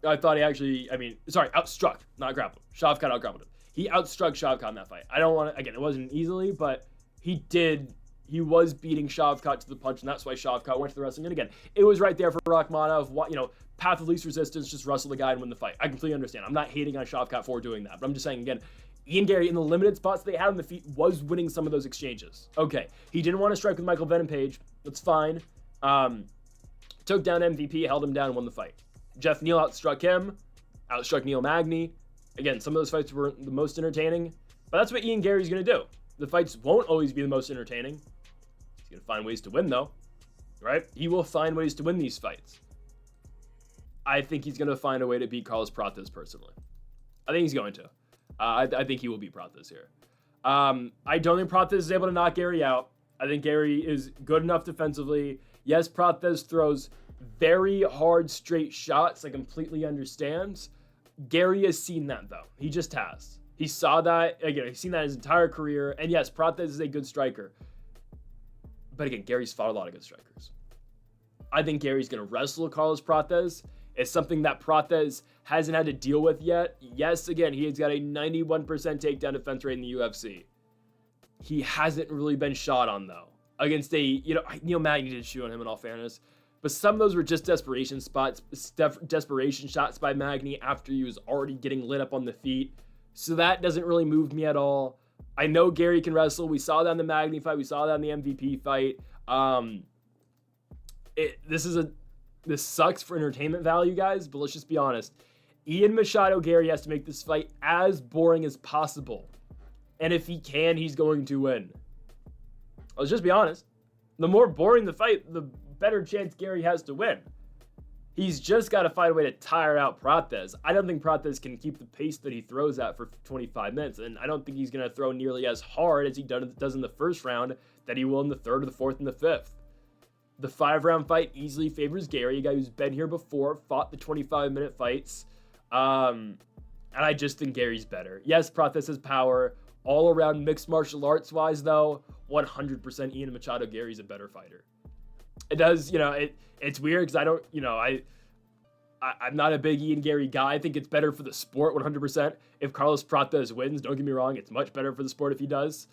I thought he actually, outstruck, not grappled. Shavkat out-grappled him. He outstruck Shavkat in that fight. I don't want to, again, it wasn't easily, but he did. He was beating Shavkat to the punch, and that's why Shavkat went to the wrestling. And again, it was right there for Rakhmonov. Path of least resistance, just wrestle the guy and win the fight. I completely understand. I'm not hating on Shavkat for doing that, but I'm just saying, again, Ian Garry, in the limited spots they had on the feet, was winning some of those exchanges. Okay, he didn't want to strike with Michael Venom Page. That's fine. Took down MVP, held him down, and won the fight. Jeff Neal outstruck him, outstruck Neil Magny. Again, some of those fights weren't the most entertaining, but that's what Ian Garry's going to do. The fights won't always be the most entertaining. He's going to find ways to win, though, right? He will find ways to win these fights. I think he's going to find a way to beat Carlos Prates personally. I think he's going to. I think he will beat Prates here. I don't think Prates is able to knock Garry out. I think Garry is good enough defensively. Yes, Prates throws very hard, straight shots. I completely understand. Garry has seen that, though. He just has. He saw that. Again, he's seen that his entire career. And yes, Prates is a good striker. But again, Gary's fought a lot of good strikers. I think Gary's going to wrestle Carlos Prates. It's something that Prates hasn't had to deal with yet. Yes, again, he has got a 91% takedown defense rate in the UFC. He hasn't really been shot on, though. Against Neil Magny did shoot on him, in all fairness. But some of those were just desperation shots by Magny after he was already getting lit up on the feet. So that doesn't really move me at all. I know Garry can wrestle. We saw that in the Magny fight. We saw that in the MVP fight. This sucks for entertainment value, guys, but let's just be honest. Ian Machado Garry has to make this fight as boring as possible. And if he can, he's going to win. Let's just be honest. The more boring the fight, the better chance Garry has to win. He's just got to find a way to tire out Prates. I don't think Prates can keep the pace that he throws at for 25 minutes, and I don't think he's going to throw nearly as hard as he does in the first round that he will in the third or the fourth and the fifth. The 5-round fight easily favors Garry, a guy who's been here before, fought the 25-minute fights, and I just think Gary's better. Yes, Prates has power. All around mixed martial arts wise, though, 100% Ian Machado Garry's a better fighter. It does, it's weird because I don't, I'm not a big Ian Garry guy. I think it's better for the sport 100%. If Carlos Prates wins, don't get me wrong, it's much better for the sport if he does.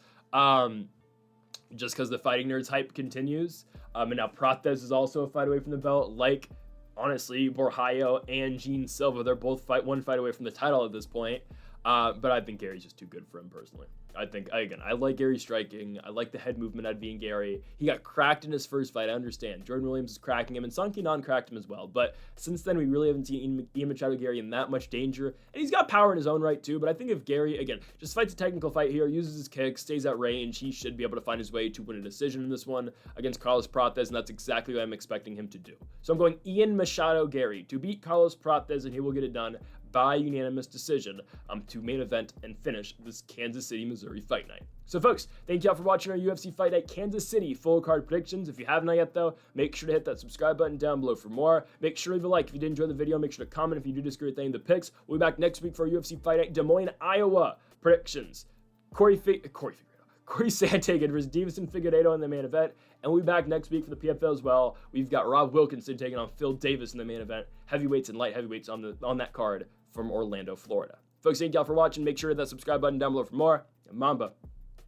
Just because the Fighting Nerds hype continues. And now Prates is also a fight away from the belt. Like, honestly, Borjaio and Gene Silva, they're both one fight away from the title at this point. But I think Gary's just too good for him personally. I like Garry striking. I like the head movement out of being Garry. He got cracked in his first fight, I understand. Jordan Williams is cracking him, and Sung Ki-nan cracked him as well. But since then, we really haven't seen Ian Machado Garry in that much danger. And he's got power in his own right, too. But I think if Garry, again, just fights a technical fight here, uses his kicks, stays at range, he should be able to find his way to win a decision in this one against Carlos Prates, and that's exactly what I'm expecting him to do. So I'm going Ian Machado Garry to beat Carlos Prates, and he will get it done by unanimous decision to main event and finish this Kansas City, Missouri Missouri Fight Night. So folks, thank y'all for watching our UFC Fight Night Kansas City full card predictions. If you have not yet though, make sure to hit that subscribe button down below for more. Make sure to leave a like if you did enjoy the video. Make sure to comment if you do disagree with any of the picks. We'll be back next week for our UFC Fight Night Des Moines, Iowa predictions. Corey Sandhagen versus Deiveson Figueiredo in the main event. And we'll be back next week for the PFL as well. We've got Rob Wilkinson taking on Phil Davis in the main event. Heavyweights and light heavyweights on that card from Orlando, Florida. Folks, thank y'all for watching. Make sure to hit that subscribe button down below for more. And Mamba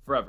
forever.